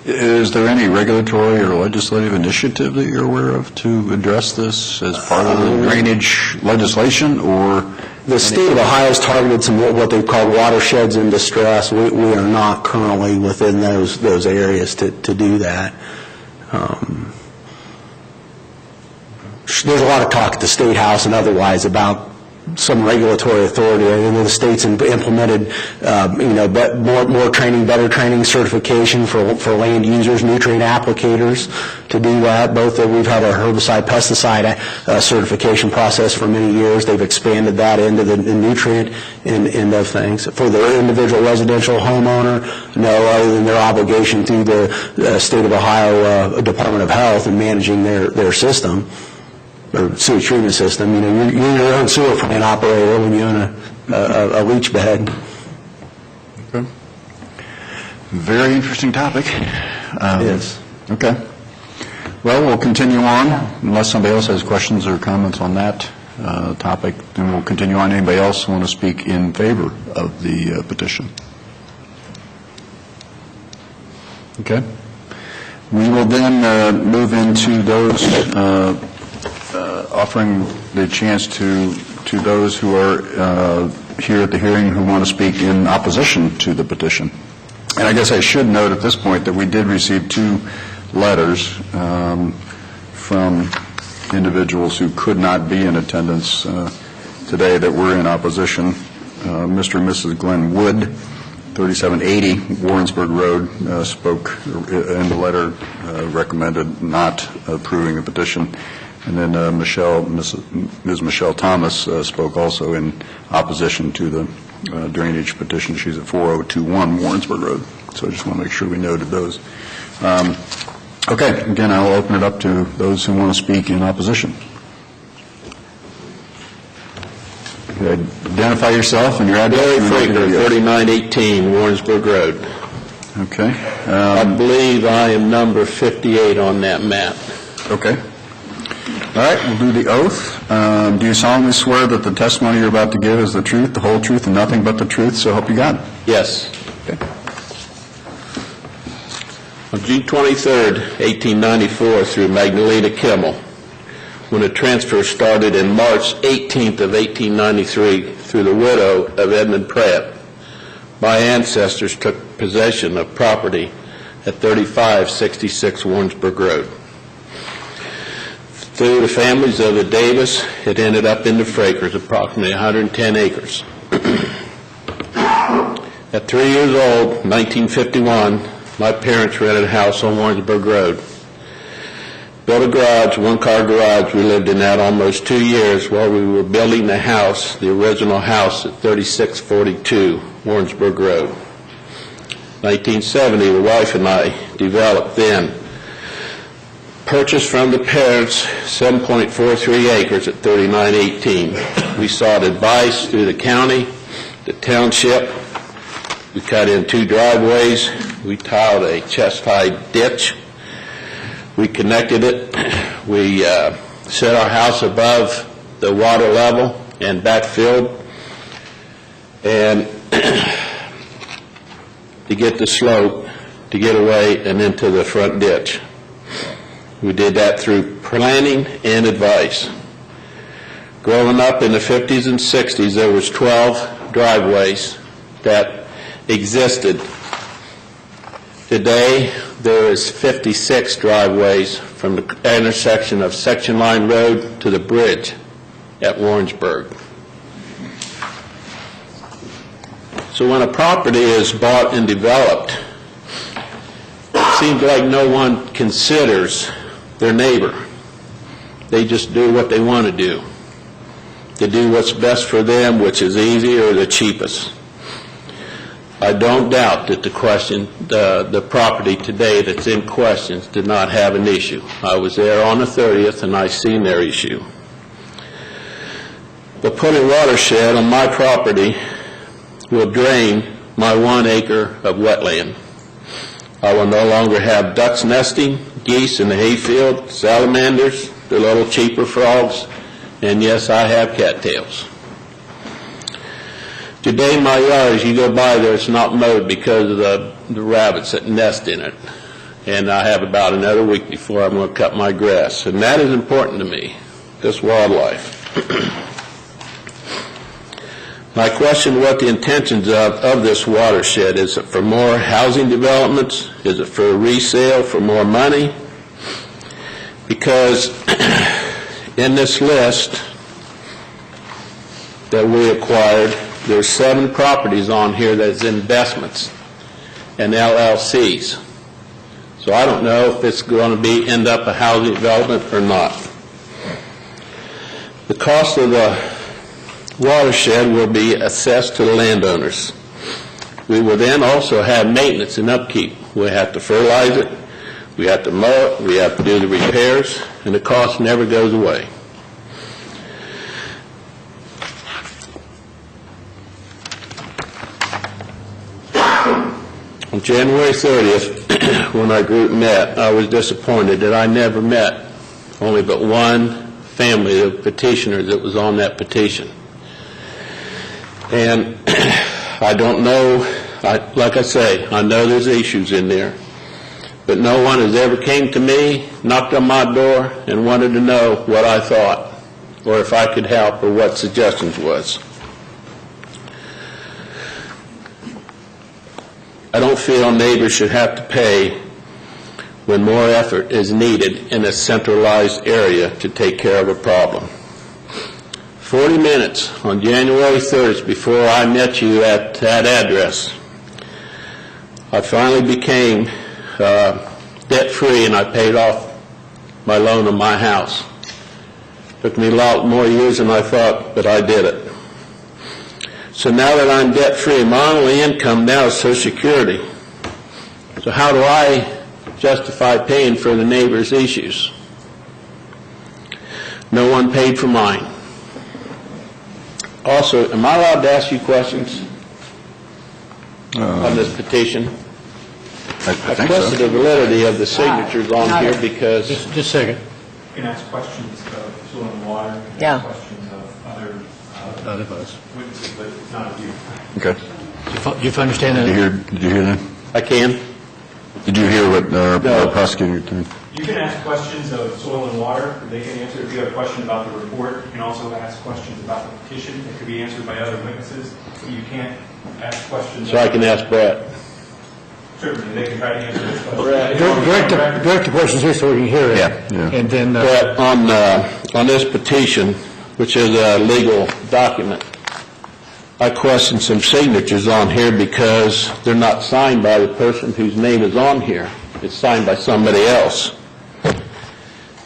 Is there any regulatory or legislative initiative that you're aware of to address this as part of the drainage legislation, or? The state of Ohio has targeted some what they've called watersheds in distress. We are not currently within those areas to do that. There's a lot of talk at the State House and otherwise about some regulatory authority. I know the state's implemented, more training, better training, certification for land users, nutrient applicators to do that. Both we've had a herbicide, pesticide certification process for many years. They've expanded that into the nutrient end of things. For the individual residential homeowner, no, other than their obligation through the State of Ohio Department of Health in managing their system, or sewage treatment system. You're your own sewer plant operator when you own a leach bed. Okay. Very interesting topic. Yes. Okay. Well, we'll continue on. Unless somebody else has questions or comments on that topic, then we'll continue on. Anybody else want to speak in favor of the petition? Okay. We will then move into those offering the chance to those who are here at the hearing who want to speak in opposition to the petition. And I guess I should note at this point that we did receive 2 letters from individuals who could not be in attendance today that were in opposition. Mr. and Mrs. Glenn Wood, 3780 Warrensburg Road, spoke in the letter, recommended not approving the petition. And then Ms. Michelle Thomas spoke also in opposition to the drainage petition. She's at 4021 Warrensburg Road. So I just want to make sure we noted those. Okay, again, I'll open it up to those who want to speak in opposition. Identify yourself and your address. Larry Fraker, 3918 Warrensburg Road. Okay. I believe I am number 58 on that map. Okay. All right, we'll do the oath. Do you solemnly swear that the testimony you're about to give is the truth, the whole truth, and nothing but the truth, so help you God? Yes. Okay. On June 23rd, 1894, through Magdalena Kimmel, when the transfer started in March 18th of 1893 through the widow of Edmund Pratt, my ancestors took possession of property at 3566 Warrensburg Road. Through the families of the Davis, it ended up in the Frakers, approximately 110 acres. At 3 years old, 1951, my parents rented a house on Warrensburg Road. Built a garage, one-car garage. We lived in that almost 2 years while we were building the house, the original house at 3642 Warrensburg Road. 1970, the wife and I developed then. Purchased from the parents 7.43 acres at 3918. We sought advice through the county, the township. We cut in 2 driveways. We tiled a chest-high ditch. We connected it. We set our house above the water level and backfilled, and to get the slope to get away and into the front ditch. We did that through planning and advice. Growing up in the 50s and 60s, there was 12 driveways that existed. Today, there is 56 driveways from the intersection of Section Line Road to the bridge at Warrensburg. So when a property is bought and developed, it seems like no one considers their neighbor. They just do what they want to do. They do what's best for them, which is easy or the cheapest. I don't doubt that the property today that's in question did not have an issue. I was there on the 30th and I seen their issue. But putting watershed on my property will drain my 1 acre of wetland. I will no longer have ducks nesting, geese in the hayfield, salamanders, the little cheaper frogs, and yes, I have cattails. Today, my yard, as you go by there, it's not mowed because of the rabbits that nest in it. And I have about another week before I'm going to cut my grass. And that is important to me, this wildlife. My question, what the intentions of this watershed, is it for more housing developments? Is it for resale, for more money? Because in this list that we acquired, there's 7 properties on here that's investments and LLCs. So I don't know if it's going to end up a housing development or not. The cost of the watershed will be assessed to the landowners. We will then also have maintenance and upkeep. We have to fertilize it, we have to mow it, we have to do the repairs, and the cost never goes away. On January 30th, when our group met, I was disappointed that I never met only but one family of petitioners that was on that petition. And I don't know, like I say, I know there's issues in there, but no one has ever came to me, knocked on my door, and wanted to know what I thought, or if I could help, or what suggestions was. I don't feel neighbors should have to pay when more effort is needed in a centralized area to take care of a problem. 40 minutes on January 3rd before I met you at that address, I finally became debt-free and I paid off my loan on my house. Took me a lot more years than I thought, but I did it. So now that I'm debt-free, my only income now is Social Security. So how do I justify paying for the neighbor's issues? No one paid for mine. Also, am I allowed to ask you questions on this petition? I I think questioned so. the validity of the signatures on here because Just a second. You can ask questions of soil and water. You can Yeah. ask questions of other None of us. witnesses, but not of you. Okay. Do you understand that? Did you hear that? I can. Did you hear what our No. prosecutor did? You can ask questions of soil and water. They can answer. If you have a question about the report, you can also ask questions about the petition. It could be answered by other witnesses. But you can't ask questions. So I can ask Brett. Certainly, they can try to answer those questions. Direct the questions here so we can hear it. Yeah. And then, Brett, on this petition, which is a legal document, I question some signatures on here because they're not signed by the person whose name is on here. It's signed by somebody else.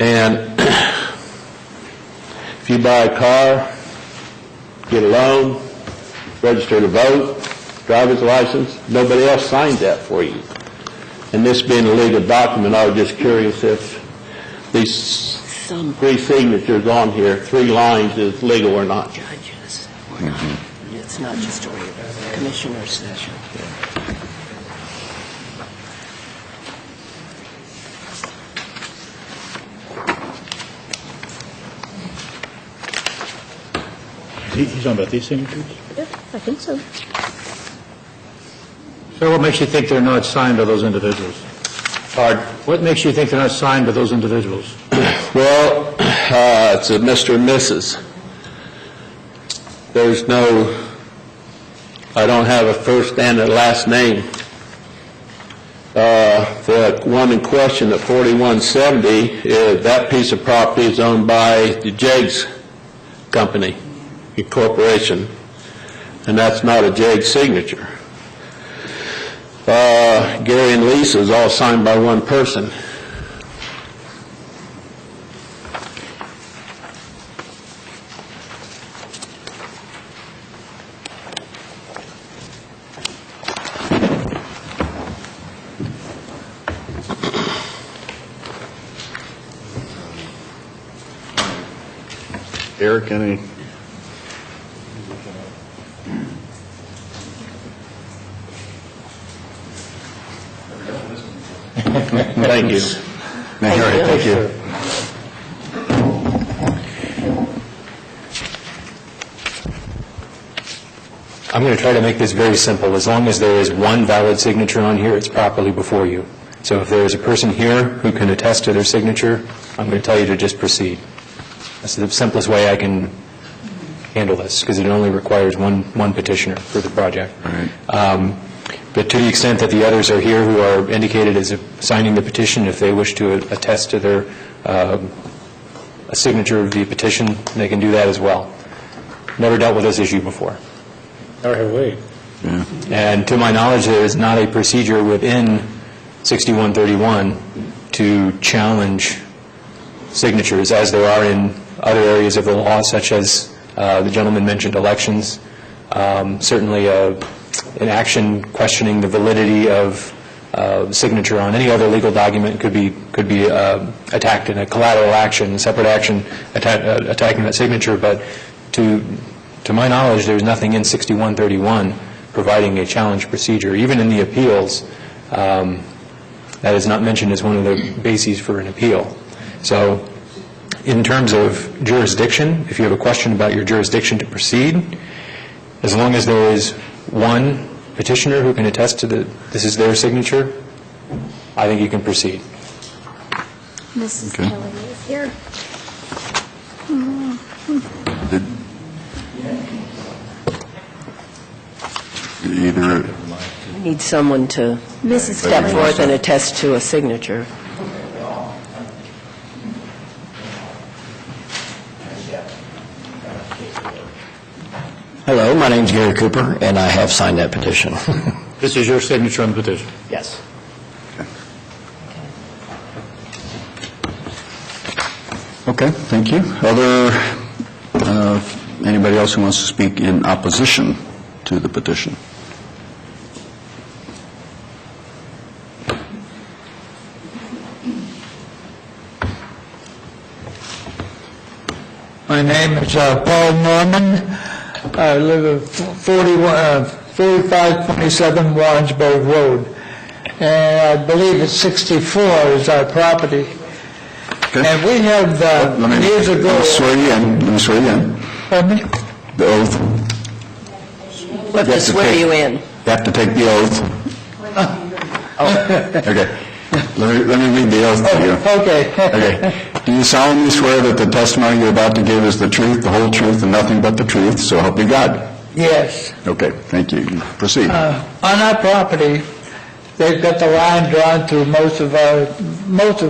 And if you buy a car, get a loan, register to vote, driver's license, nobody else signs that for you. And this being a legal document, I was just curious if these 3 signatures on here, 3 lines, is legal or not. Judges. It's not just a commissioner's session. he's talking about these signatures? Yeah, I think so. So what makes you think they're not signed by those individuals? Pardon? What makes you think they're not signed by those individuals? Well, it's a Mr. and Mrs. There's no, I don't have a first and a last name. The one in question at 4170, that piece of property is owned by the Jags Company, a corporation, and that's not a Jags signature. Gary and Lisa is all signed by one person. Eric, any? Thank you. All right, thank you. I'm going to try to make this very simple. As long as there is one valid signature on here, it's properly before you. So if there is a person here who can attest to their signature, I'm going to tell you to just proceed. That's the simplest way I can handle this, because it only requires one petitioner for the project. But to the extent that the others are here who are indicated as signing the petition, if they wish to attest to their a signature of the petition, they can do that as well. Never dealt with this issue before. Or have we? And to my knowledge, there is not a procedure within 6131 to challenge signatures, as there are in other areas of the law, such as the gentleman mentioned elections. Certainly, an action questioning the validity of signature on any other legal document could be attacked in a collateral action, a separate action attacking that signature. But to my knowledge, there's nothing in 6131 providing a challenge procedure. Even in the appeals, that is not mentioned as one of the bases for an appeal. So in terms of jurisdiction, if you have a question about your jurisdiction to proceed, as long as there is one petitioner who can attest to this is their signature, I think you can proceed. Mrs. Kelly is here. Either, We need someone to Mrs. step Kelly. forth and attest to a signature. Hello, my name's Gary Cooper, and I have signed that petition. This is your signature on the petition? Yes. okay, thank you. Anybody else who wants to speak in opposition to the petition? My name is Paul Norman. I live at 4527 Warrensburg Road, and I believe it's 64 is our property. And we have, years ago... Let me swear you in. Pardon me? The oath. We'll have to swear you in. You have to take the oath. Okay. Let me read the oath to you. Okay. Okay. Do you solemnly swear that the testimony you're about to give is the truth, the whole truth, and nothing but the truth, so help you God? Yes. Okay, thank you. Proceed. On our property, they've got the line drawn through most of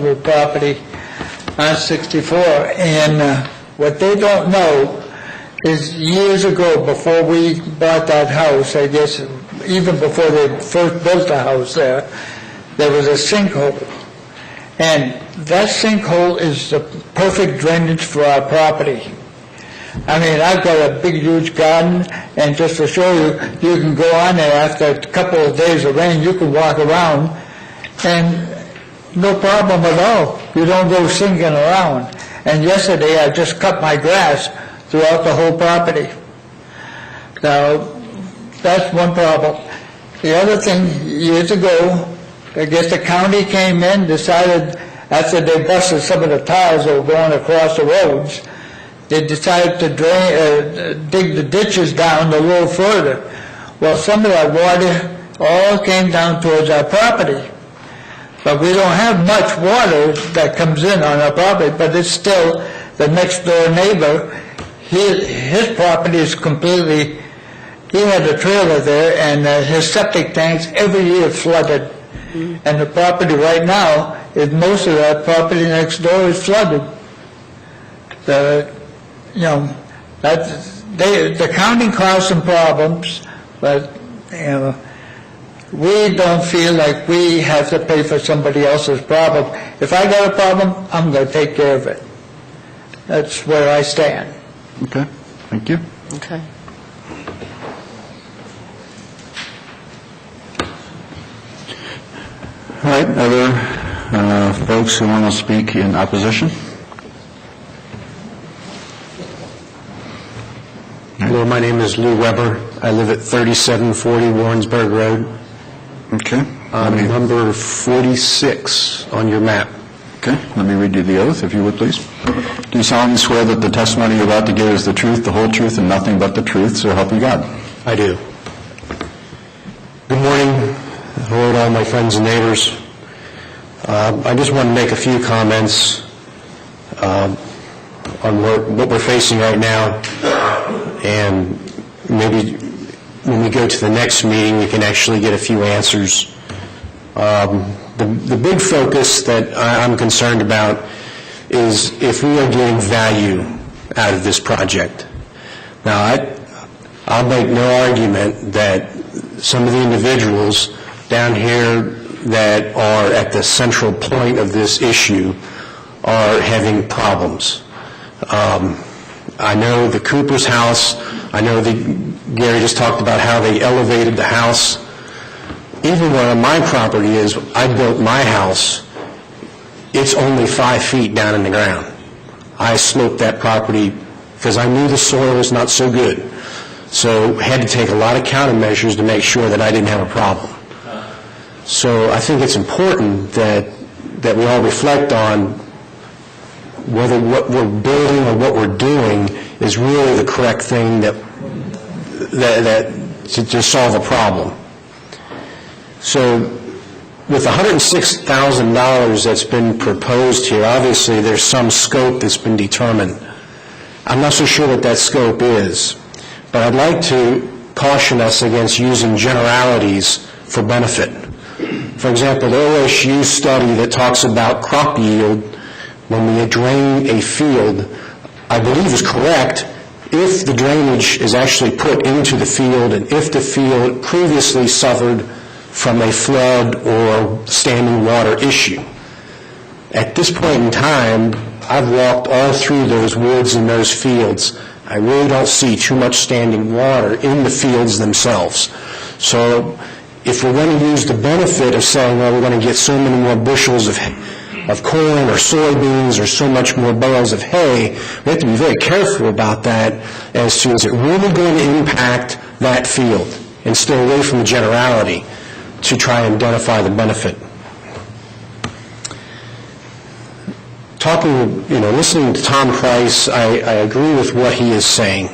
our property on 64. And what they don't know is years ago, before we bought that house, I guess even before they first built the house there was a sinkhole. And that sinkhole is the perfect drainage for our property. I mean, I've got a big, huge garden, and just to show you, you can go on there after a couple of days of rain, you can walk around, and no problem at all. You don't go sinking around. And yesterday, I just cut my grass throughout the whole property. Now, that's one problem. The other thing, years ago, I guess the county came in, decided, after they busted some of the tiles that were going across the roads, they decided to dig the ditches down a little further. Well, some of that water all came down towards our property. But we don't have much water that comes in on our property, but it's still the next door neighbor. His property is completely, he had a trailer there, and his septic tanks every year flooded. And the property right now, most of that property next door is flooded. The county caused some problems, but, we don't feel like we have to pay for somebody else's problem. If I got a problem, I'm going to take care of it. That's where I stand. Okay, thank you. Okay. All right, other folks who want to speak in opposition? Hello, my name is Lou Weber. I live at 3740 Warrensburg Road. Okay. I'm number 46 on your map. Okay, let me read you the oath, if you would, please. Do you solemnly swear that the testimony you're about to give is the truth, the whole truth, and nothing but the truth, so help you God? I do. Good morning. Hello to all my friends and neighbors. I just want to make a few comments on what we're facing right now, and maybe when we go to the next meeting, we can actually get a few answers. The big focus that I'm concerned about is if we are getting value out of this project. Now, I'll make no argument that some of the individuals down here that are at the central point of this issue are having problems. I know the Cooper's house, I know Gary just talked about how they elevated the house. Even where my property is, I built my house, it's only 5 feet down in the ground. I sloped that property because I knew the soil was not so good. So had to take a lot of countermeasures to make sure that I didn't have a problem. So I think it's important that we all reflect on whether what we're building or what we're doing is really the correct thing to solve a problem. So with $106,000 that's been proposed here, obviously there's some scope that's been determined. I'm not so sure what that scope is, but I'd like to caution us against using generalities for benefit. For example, the OSU study that talks about crop yield when we drain a field, I believe is correct if the drainage is actually put into the field and if the field previously suffered from a flood or standing water issue. At this point in time, I've walked all through those woods and those fields. I really don't see too much standing water in the fields themselves. So if we're going to use the benefit of saying, well, we're going to get so many more bushels of corn or soybeans or so much more bales of hay, we have to be very careful about that as to is it really going to impact that field and stay away from the generality to try and identify the benefit. listening to Tom Price, I agree with what he is saying.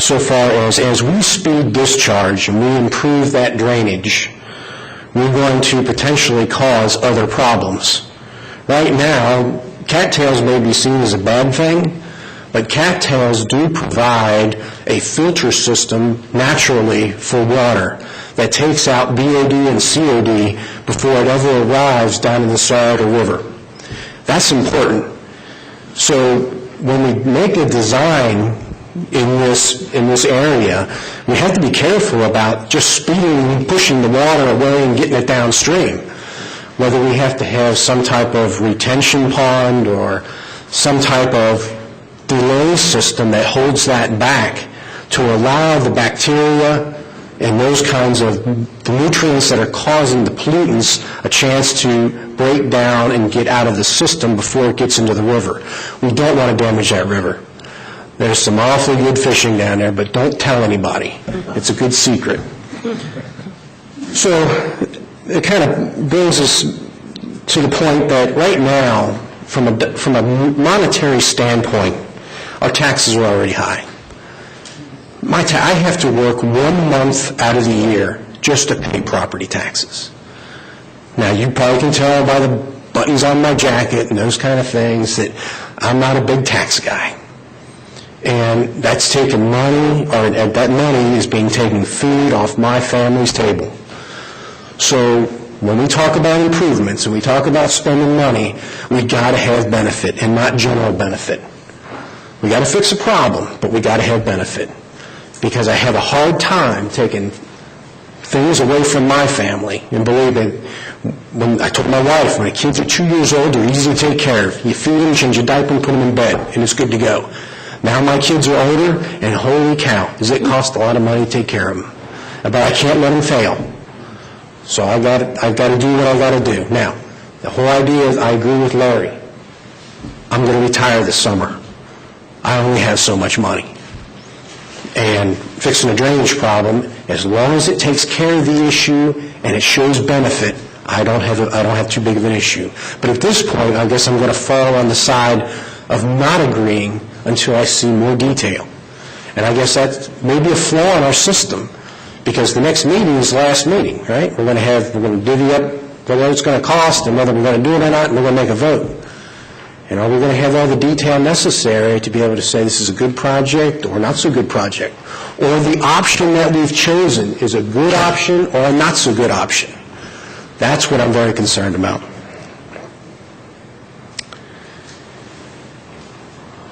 So far as we speed discharge and we improve that drainage, we're going to potentially cause other problems. Right now, cattails may be seen as a bad thing, but cattails do provide a filter system naturally for water that takes out BOD and COD before it ever arrives down in the Scioto River. That's important. So when we make a design in this area, we have to be careful about just speeding and pushing the water away and getting it downstream. Whether we have to have some type of retention pond or some type of delay system that holds that back to allow the bacteria and those kinds of the nutrients that are causing the pollutants a chance to break down and get out of the system before it gets into the river. We don't want to damage that river. There's some awfully good fishing down there, but don't tell anybody. It's a good secret. So it kind of brings us to the point that right now, from a monetary standpoint, our taxes are already high. I have to work 1 month out of the year just to pay property taxes. Now, you probably can tell by the buttons on my jacket and those kind of things that I'm not a big tax guy. And that's taking money, or that money is being taken food off my family's table. So when we talk about improvements and we talk about spending money, we got to have benefit and not general benefit. We got to fix a problem, but we got to have benefit. Because I have a hard time taking things away from my family. And believe me, when I told my wife, when the kids are 2 years old, they're easy to take care of. You feed them, change your diaper, and put them in bed, and it's good to go. Now my kids are older, and holy cow, does it cost a lot of money to take care of them. But I can't let them fail. So I've got to do what I've got to do. Now, the whole idea is, I agree with Larry. I'm going to retire this summer. I only have so much money. And fixing a drainage problem, as long as it takes care of the issue and it shows benefit, I don't have too big of an issue. But at this point, I guess I'm going to fall on the side of not agreeing until I see more detail. And I guess that's maybe a flaw in our system, because the next meeting is the last meeting, right? We're going to divvy up what it's going to cost and whether we're going to do it or not, and we're going to make a vote. And are we going to have all the detail necessary to be able to say this is a good project or not so good project? Or the option that we've chosen is a good option or a not so good option? That's what I'm very concerned about.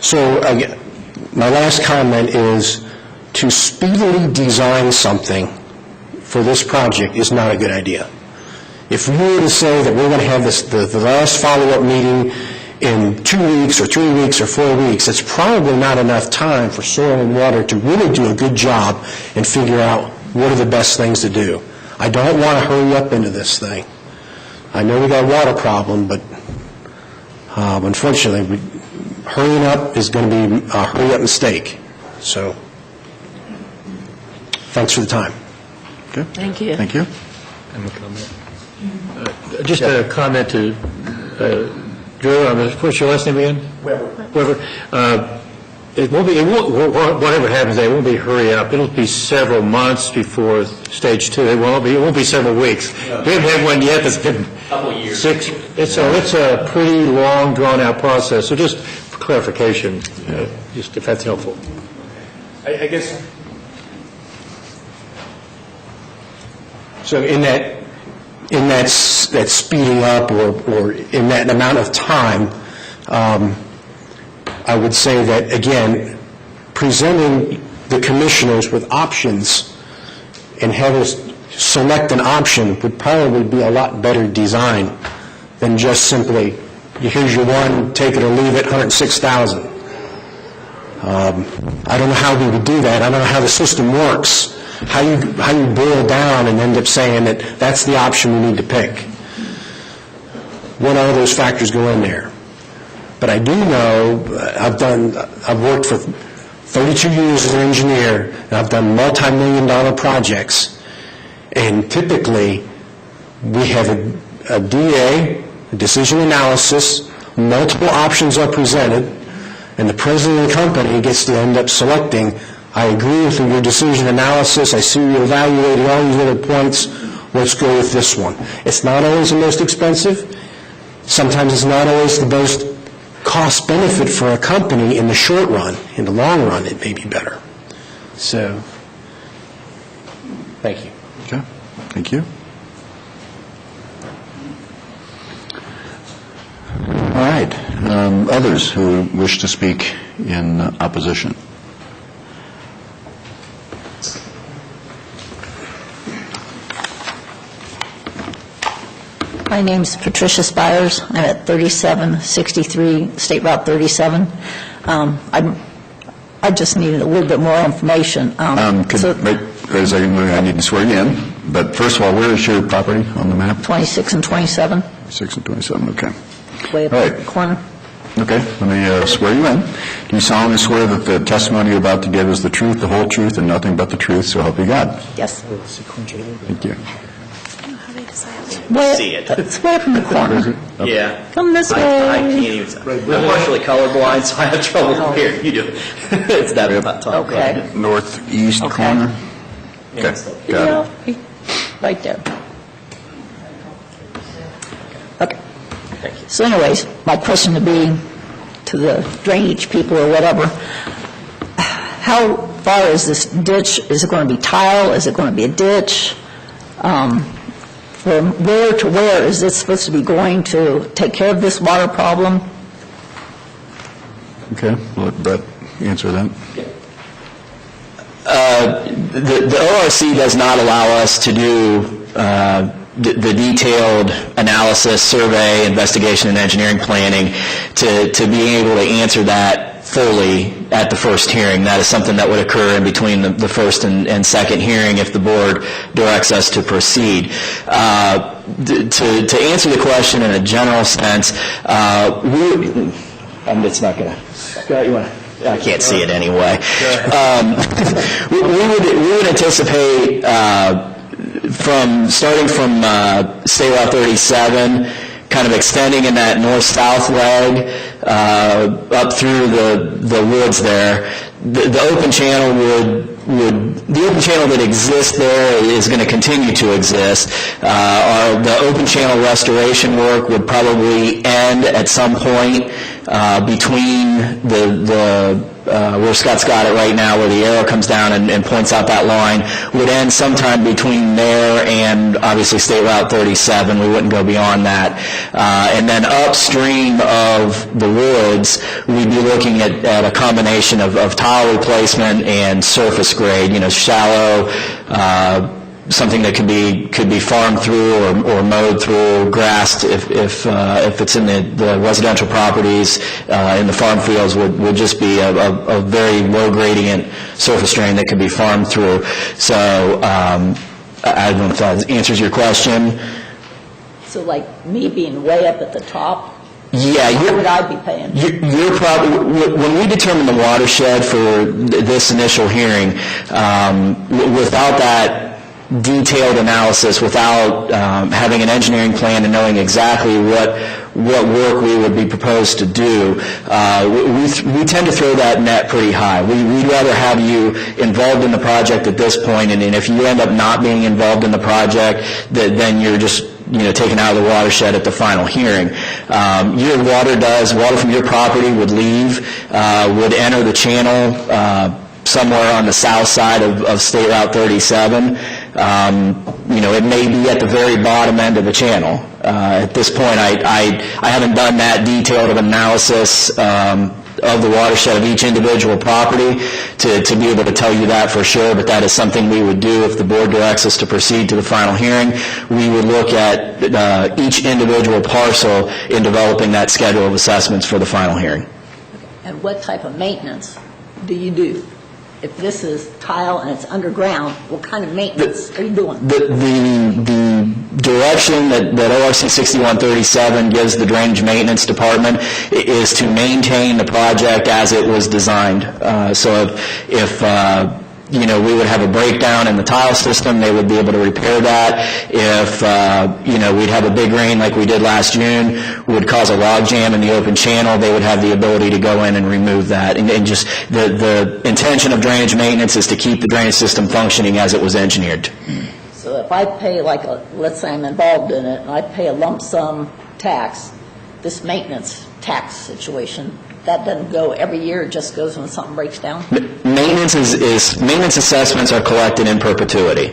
So again, my last comment is to speedily design something for this project is not a good idea. If we were to say that we're going to have the last follow-up meeting in 2 weeks or 3 weeks or 4 weeks, it's probably not enough time for Soil and Water to really do a good job and figure out what are the best things to do. I don't want to hurry up into this thing. I know we got a water problem, but unfortunately, hurrying up is going to be a hurry-up mistake. So, thanks for the time. Okay. Thank you. Thank you. Just a comment to Drew, what's your last name again? Weber. It won't be, whatever happens, it won't be hurry up. It'll be several months before stage 2. It won't be several weeks. We haven't had one yet that's been a couple years. 6. It's a pretty long, drawn-out process. So just for clarification, just if that's helpful. I guess. So in that speeding up or in that amount of time, I would say that, again, presenting the commissioners with options and have us select an option would probably be a lot better design than just simply, here's your one, take it or leave it, $106,000. I don't know how we would do that. I don't know how the system works. How you boil down and end up saying that that's the option we need to pick. What all those factors go in there? But I do know, I've worked for 32 years as an engineer, and I've done multi-million-dollar projects, and typically we have a DA, a decision analysis, multiple options are presented, and the president of the company gets to end up selecting, I agree with your decision analysis, I see you evaluating all these other points, let's go with this one. It's not always the most expensive. Sometimes it's not always the most cost-benefit for a company in the short run. In the long run, it may be better. So, thank you. Okay, thank you. All right, others who wish to speak in opposition? My name's Patricia Spires. I'm at 3763 State Route 37. I just needed a little bit more information. Wait a second, I need to swear you in, but first of all, where is your property on the map? 26 and 27, 6 and 27, okay. way up All at right. the corner. Okay, let me swear you in. Do you solemnly swear that the testimony you're about to give is the truth, the whole truth, and nothing but the truth, so help you God? Yes. Thank you. See it. It's way up in the corner. Yeah. Come this I way. can't even, I'm partially colorblind, so I have trouble here. You do. It's that about top. Okay. Northeast Okay. corner? Okay, got it. Right there. Okay. So anyways, my question would be to the drainage people or whatever, how far is this ditch? Is it going to be tile? Is it going to be a ditch? From where to where is this supposed to be going to take care of this water problem? Okay, we'll let Brett answer that. The ORC does not allow us to do the detailed analysis, survey, investigation, and engineering planning to be able to answer that fully at the first hearing. That is something that would occur in between the first and second hearing if the board directs us to proceed. To answer the question in a general sense, it's not going to... Scott, you want to... I can't see it anyway. We would anticipate starting from State Route 37, kind of extending in that north-south leg up through the woods there. The open channel the open channel that exists there is going to continue to exist. The open channel restoration work would probably end at some point between where Scott's got it right now, where the arrow comes down and points out that line, would end sometime between there and obviously State Route 37. We wouldn't go beyond that. And then upstream of the woods, we'd be looking at a combination of tile replacement and surface grade, shallow, something that could be farmed through or mowed through, grassed if it's in the residential properties. In the farm fields would just be a very low gradient surface drain that could be farmed through. So I don't know if that answers your question. So like me being way up at the top, Yeah, what would I be paying? You're probably, when we determine the watershed for this initial hearing, without that detailed analysis, without having an engineering plan and knowing exactly what work we would be proposed to do, we tend to throw that net pretty high. We'd rather have you involved in the project at this point, and if you end up not being involved in the project, then you're just taken out of the watershed at the final hearing. Your water from your property would leave, would enter the channel somewhere on the south side of State Route 37. It may be at the very bottom end of the channel. At this point, I haven't done that detailed of analysis of the watershed of each individual property to be able to tell you that for sure, but that is something we would do if the board directs us to proceed to the final hearing. We would look at each individual parcel in developing that schedule of assessments for the final hearing. And what type of maintenance do you do? If this is tile and it's underground, what kind of maintenance are you doing? The direction that ORC 6137 gives the Drainage Maintenance Department is to maintain the project as it was designed. So if we would have a breakdown in the tile system, they would be able to repair that. If, we'd have a big rain like we did last June, would cause a log jam in the open channel, they would have the ability to go in and remove that. And just, the intention of drainage maintenance is to keep the drainage system functioning as it was engineered. So if I pay let's say I'm involved in it, and I pay a lump sum tax, this maintenance tax situation, that doesn't go every year, it just goes when something breaks down? Maintenance maintenance assessments are collected in perpetuity.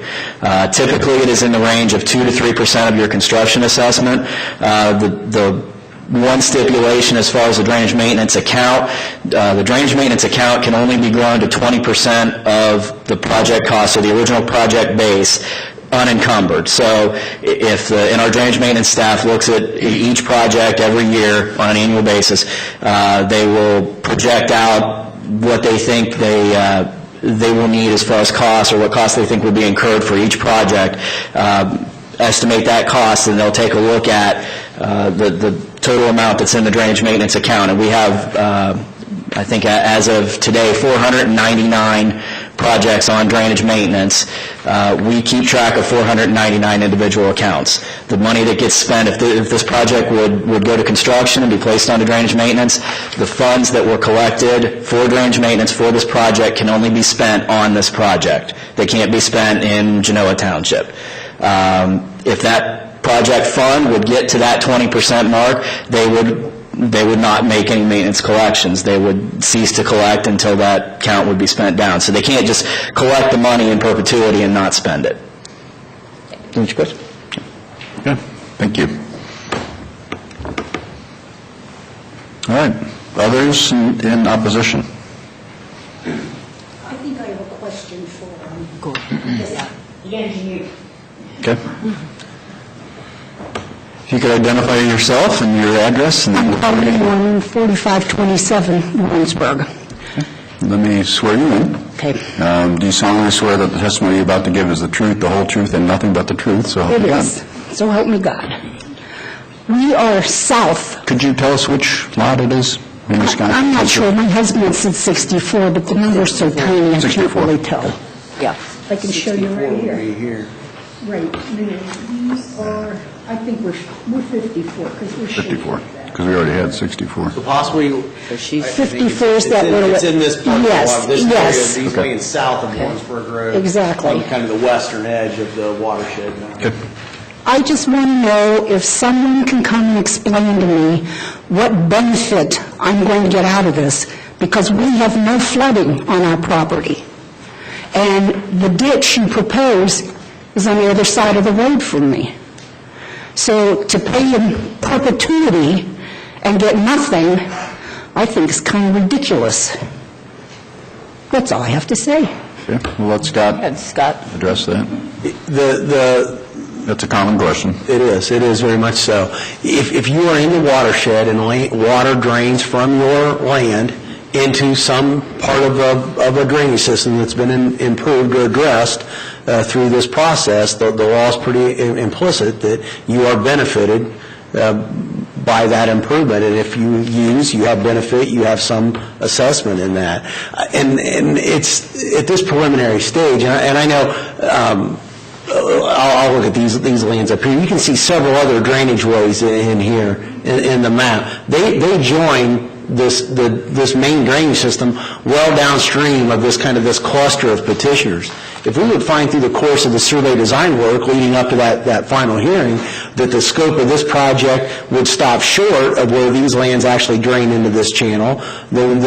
Typically, it is in the range of 2 to 3% of your construction assessment. The one stipulation as far as the drainage maintenance account, the drainage maintenance account can only be grown to 20% of the project cost, so the original project base, unencumbered. So if and our drainage maintenance staff looks at each project every year on an annual basis, they will project out what they think they will need as far as costs, or what costs they think will be incurred for each project, estimate that cost, and they'll take a look at the total amount that's in the drainage maintenance account. And we have, I think as of today, 499 projects on drainage maintenance. We keep track of 499 individual accounts. The money that gets spent, if this project would go to construction and be placed onto drainage maintenance, the funds that were collected for drainage maintenance for this project can only be spent on this project. They can't be spent in Genoa Township. If that project fund would get to that 20% mark, they would not make any maintenance collections. They would cease to collect until that count would be spent down. So they can't just collect the money in perpetuity and not spend it. Any questions? Okay, thank you. All right, others in opposition? I think I have a question for the engineer. Okay. If you could identify yourself and your address. And I'm calling on 4527 Warrensburg. Let me swear you in. Okay. Do you solemnly swear that the testimony you're about to give is the truth, the whole truth, and nothing but the truth? So help It me God. is. So help me God. We are south. Could you tell us which lot it is? I'm not sure. My husband said 64, but the number's so tiny I can't 64. really tell. Yeah. I can show you right here. Right. These are, I think we're 54 because we're 54, because we already had 64. So possibly, 54 is that little... it's in this part of the Yes, water, this yes. area, these being south of Warrensburg Road. Exactly. On kind of the western edge of the watershed. Okay. I just want to know if someone can come and explain to me what benefit I'm going to get out of this, because we have no flooding on our property. And the ditch you propose is on the other side of the road from me. So to pay in perpetuity and get nothing, I think is kind of ridiculous. That's all I have to say. Okay, well, let Scott address that. That's a common question. It is very much so. If you are in the watershed and water drains from your land into some part of a drainage system that's been improved or addressed through this process, the law is pretty implicit that you are benefited by that improvement, and if you have benefit, you have some assessment in that. And it's at this preliminary stage, and I know I'll look at these lands up here. You can see several other drainage ways in here in the map. They join this main drainage system well downstream of this cluster of petitioners. If we would find through the course of the survey design work leading up to that final hearing that the scope of this project would stop short of where these lands actually drain into this channel, then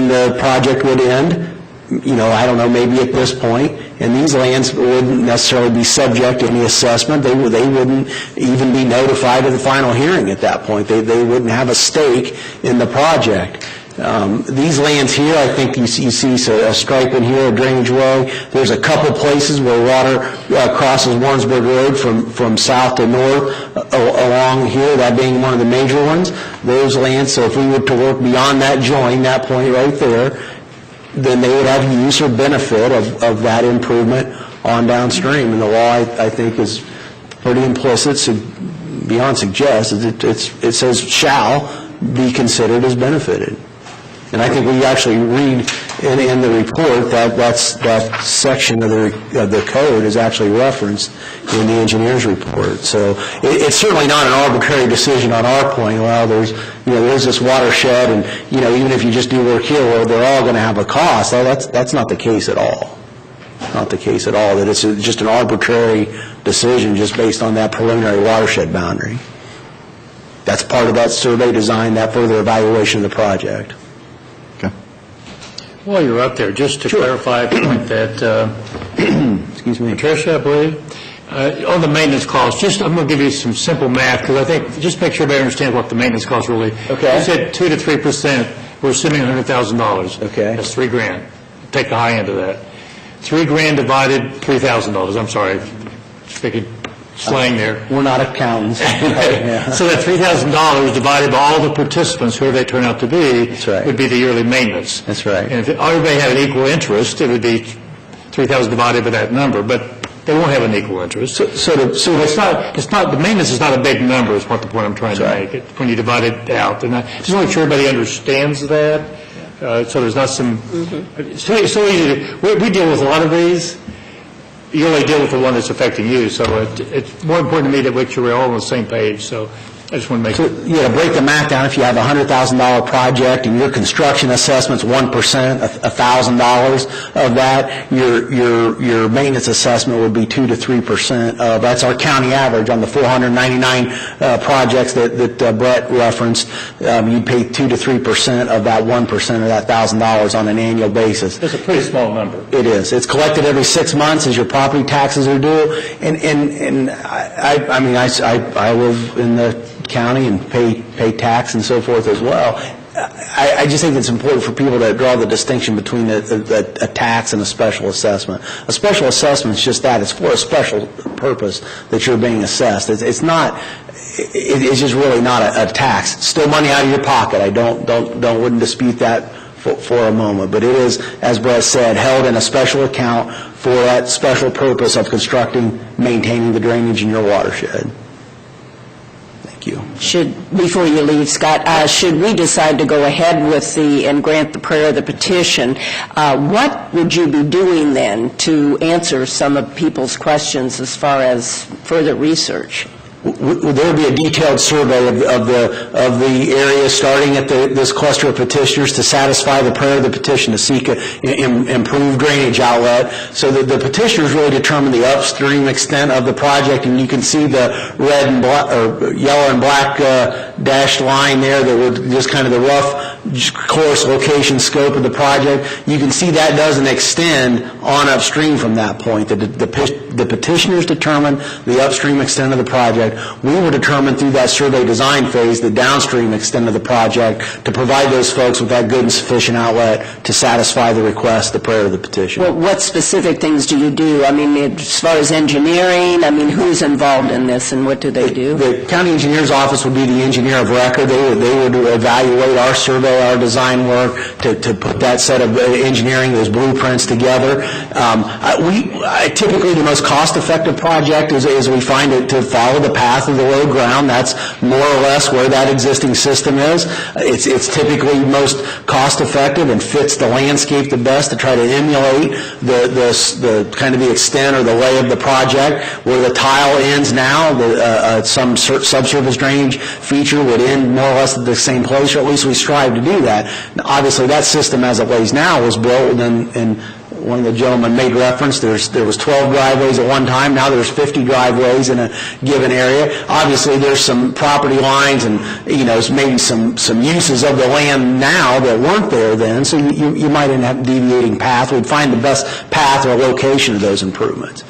the project would end. I don't know, maybe at this point, and these lands wouldn't necessarily be subject to any assessment. They wouldn't even be notified of the final hearing at that point. They wouldn't have a stake in the project. These lands here, I think you see a stripe in here, a drainage way. There's a couple places where water crosses Warrensburg Road from south to north along here, that being one of the major ones. Those lands, so if we were to work beyond that join, that point right there, then they would have use or benefit of that improvement on downstream. And the law, I think, is pretty implicit, beyond suggest. It says shall be considered as benefited. And I think we actually read in the report, that section of the code is actually referenced in the engineer's report. So it's certainly not an arbitrary decision on our point. Well, there's this watershed, and even if you just do work here, well, they're all going to have a cost. Well, that's not the case at all. Not the case at all. That it's just an arbitrary decision just based on that preliminary watershed boundary. That's part of that survey design, that further evaluation of the project. While you're up there, just to clarify a point that, excuse me, Patricia, I believe, on the maintenance cost, I'm going to give you some simple math, because I think, just make sure everybody understands what the maintenance cost really. Okay. You said 2 to 3%, we're assuming $100,000. Okay. That's $3,000. Take the high end of that. $3,000 divided $3,000. I'm sorry, speaking slang there. We're not accountants. Yeah. So that $3,000 divided by all the participants, whoever they turn out to be, That's right. would be the yearly maintenance. That's right. And if everybody had an equal interest, it would be $3,000 divided by that number, but they won't have an equal interest. So it's not, the maintenance is not a big number, is what the point I'm trying to make, when you divide it out. And I just want to make sure everybody understands that, so there's not some, it's so easy to, we deal with a lot of these. You only deal with the one that's affecting you, so it's more important to me that we're all on the same page, so I just want to make So, to break the math down, if you have a $100,000 project and your construction assessment's 1%, $1,000 of that, your maintenance assessment would be 2 to 3% of, that's our county average on the 499 projects that Brett referenced. You'd pay 2 to 3% of that 1% or that $1,000 on an annual basis. It's a pretty small number. It is. It's collected every 6 months as your property taxes are due. And I mean, I live in the county and pay tax and so forth as well. I just think it's important for people to draw the distinction between a tax and a special assessment. A special assessment is just that. It's for a special purpose that you're being assessed. It's not. It's just really not a tax. It's still money out of your pocket. I wouldn't dispute that for a moment. But it is, as Brett said, held in a special account for that special purpose of constructing, maintaining the drainage in your watershed. Before you leave, Scott, should we decide to go ahead with and grant the prayer of the petition, what would you be doing then to answer some of people's questions as far as further research? Would there be a detailed survey of the area starting at this cluster of petitioners to satisfy the prayer of the petition to seek an improved drainage outlet, so that the petitioners really determine the upstream extent of the project? And you can see the red and black, or yellow and black dashed line there that would just kind of the rough course, location, scope of the project. You can see that doesn't extend on upstream from that point. The petitioners determine the upstream extent of the project. We will determine through that survey design phase the downstream extent of the project to provide those folks with that good and sufficient outlet to satisfy the request, the prayer of the petition. Well, what specific things do you do? I mean, as far as engineering, I mean, who's involved in this and what do they do? The county engineer's office would be the engineer of record. They would evaluate our survey, our design work, to put that set of engineering, those blueprints together. Typically, the most cost-effective project is we find it to follow the path of the low ground. That's more or less where that existing system is. It's typically most cost-effective and fits the landscape the best to try to emulate the kind of the extent or the lay of the project. Where the tile ends now, some subsurface drainage feature would end more or less at the same place, or at least we strive to do that. Now, obviously, that system as it lays now was built, and one of the gentlemen made reference, there was 12 driveways at one time, now there's 50 driveways in a given area. Obviously, there's some property lines and, maybe some uses of the land now that weren't there then, so you might end up deviating path. We'd find the best path or location of those improvements.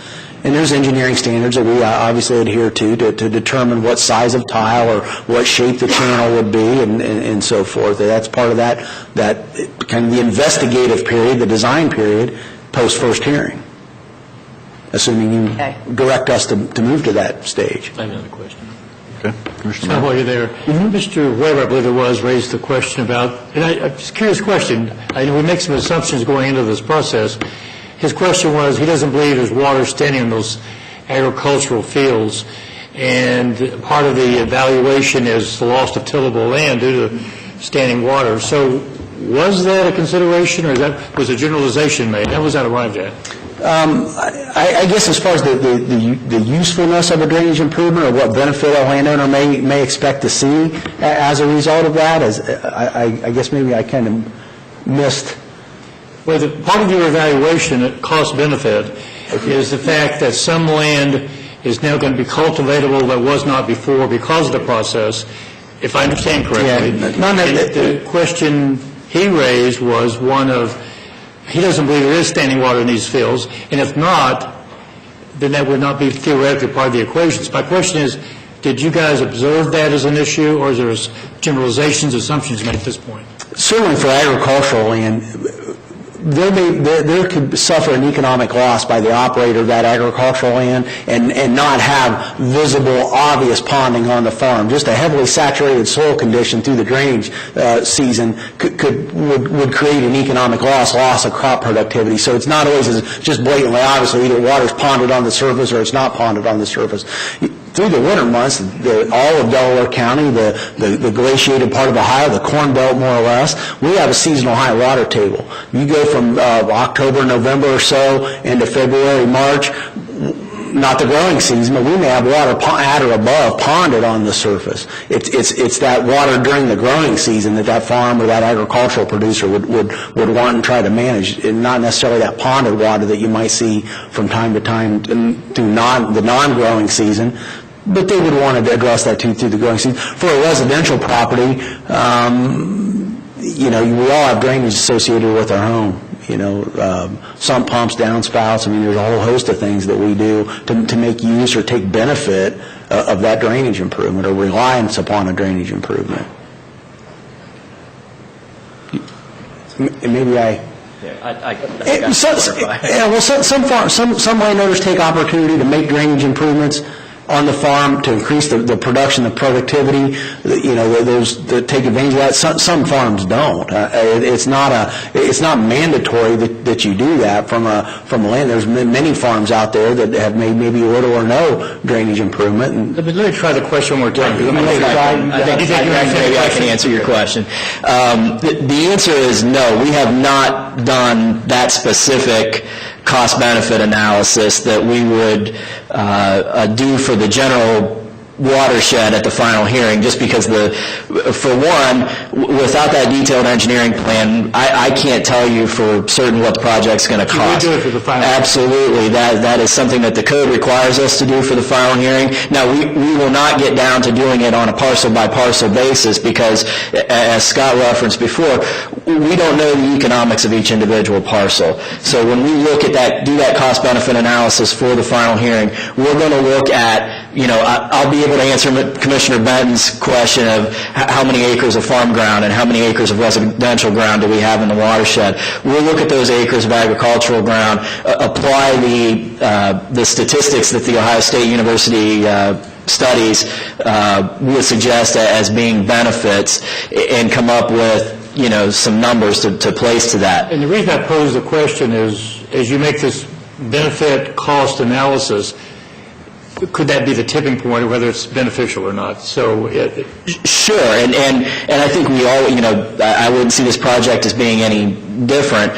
And there's engineering standards that we obviously adhere to determine what size of tile or what shape the channel would be and so forth. That's part of that kind of the investigative period, the design period, post-first hearing, assuming you direct us to move to that stage. I have another question. Okay. So while you're there, Mr. Weber, I believe it was, raised the question about, and it's a curious question. I know we make some assumptions going into this process. His question was, he doesn't believe there's water standing in those agricultural fields, and part of the evaluation is the loss of tillable land due to standing water. So Was that a consideration, or was a generalization made? How was that arrived at? I guess as far as the usefulness of a drainage improvement or what benefit a landowner may expect to see as a result of that, I guess maybe I kind of missed. Well, part of your evaluation, cost-benefit, is the fact that some land is now going to be cultivatable that was not before because of the process, if I understand correctly. The question he raised was one of, he doesn't believe there is standing water in these fields, and if not, then that would not be theoretically part of the equations. My question is, did you guys observe that as an issue, or is there generalizations, assumptions made at this point? Certainly for agricultural land, there could suffer an economic loss by the operator of that agricultural land and not have visible, obvious ponding on the farm. Just a heavily saturated soil condition through the drainage season would create an economic loss of crop productivity. So it's not always just blatantly obvious, either water's ponded on the surface or it's not ponded on the surface. Through the winter months, all of Delaware County, the glaciated part of Ohio, the Corn Belt more or less, we have a seasonal high water table. You go from October, November or so into February, March, not the growing season, but we may have water at or above ponded on the surface. It's that water during the growing season that farm or that agricultural producer would want and try to manage, and not necessarily that ponded water that you might see from time to time through the non-growing season. But they would want to address that too through the growing season. For a residential property, we all have drainage associated with our home. Sump pumps, downspouts. I mean, there's a whole host of things that we do to make use or take benefit of that drainage improvement or reliance upon a drainage improvement. Maybe some landowners take opportunity to make drainage improvements on the farm to increase the production, the productivity, those that take advantage of that. Some farms don't. It's not mandatory that you do that from a land. There's many farms out there that have made maybe little or no drainage improvement. Let me try the question one more time. I think maybe I can answer your question. The answer is no. We have not done that specific cost-benefit analysis that we would do for the general watershed at the final hearing, just because for one, without that detailed engineering plan, I can't tell you for certain what the project's going to cost. You would do it for the final hearing? Absolutely. That is something that the code requires us to do for the final hearing. Now, we will not get down to doing it on a parcel-by-parcel basis because, as Scott referenced before, we don't know the economics of each individual parcel. So when we look at that, do that cost-benefit analysis for the final hearing, we're going to look at, I'll be able to answer Commissioner Benton's question of how many acres of farm ground and how many acres of residential ground do we have in the watershed. We'll look at those acres of agricultural ground, apply the statistics that the Ohio State University studies would suggest as being benefits, and come up with some numbers to place to that. And the reason I pose the question is, as you make this benefit cost analysis, could that be the tipping point of whether it's beneficial or not? So sure, and I think we all, I wouldn't see this project as being any different.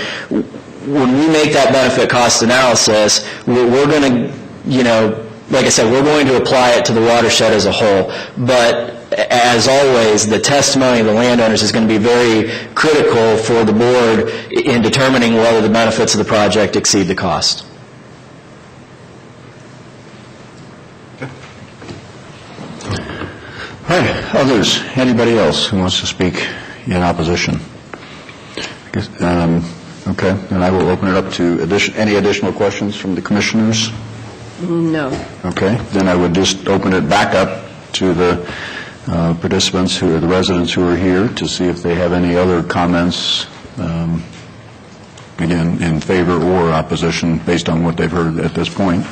When we make that benefit cost analysis, we're going to, like I said, we're going to apply it to the watershed as a whole. But as always, the testimony of the landowners is going to be very critical for the board in determining whether the benefits of the project exceed the cost. All right, others, anybody else who wants to speak in opposition? Okay, then I will open it up to any additional questions from the commissioners. No. Okay, then I would just open it back up to the participants the residents who are here to see if they have any other comments, again, in favor or opposition based on what they've heard at this point.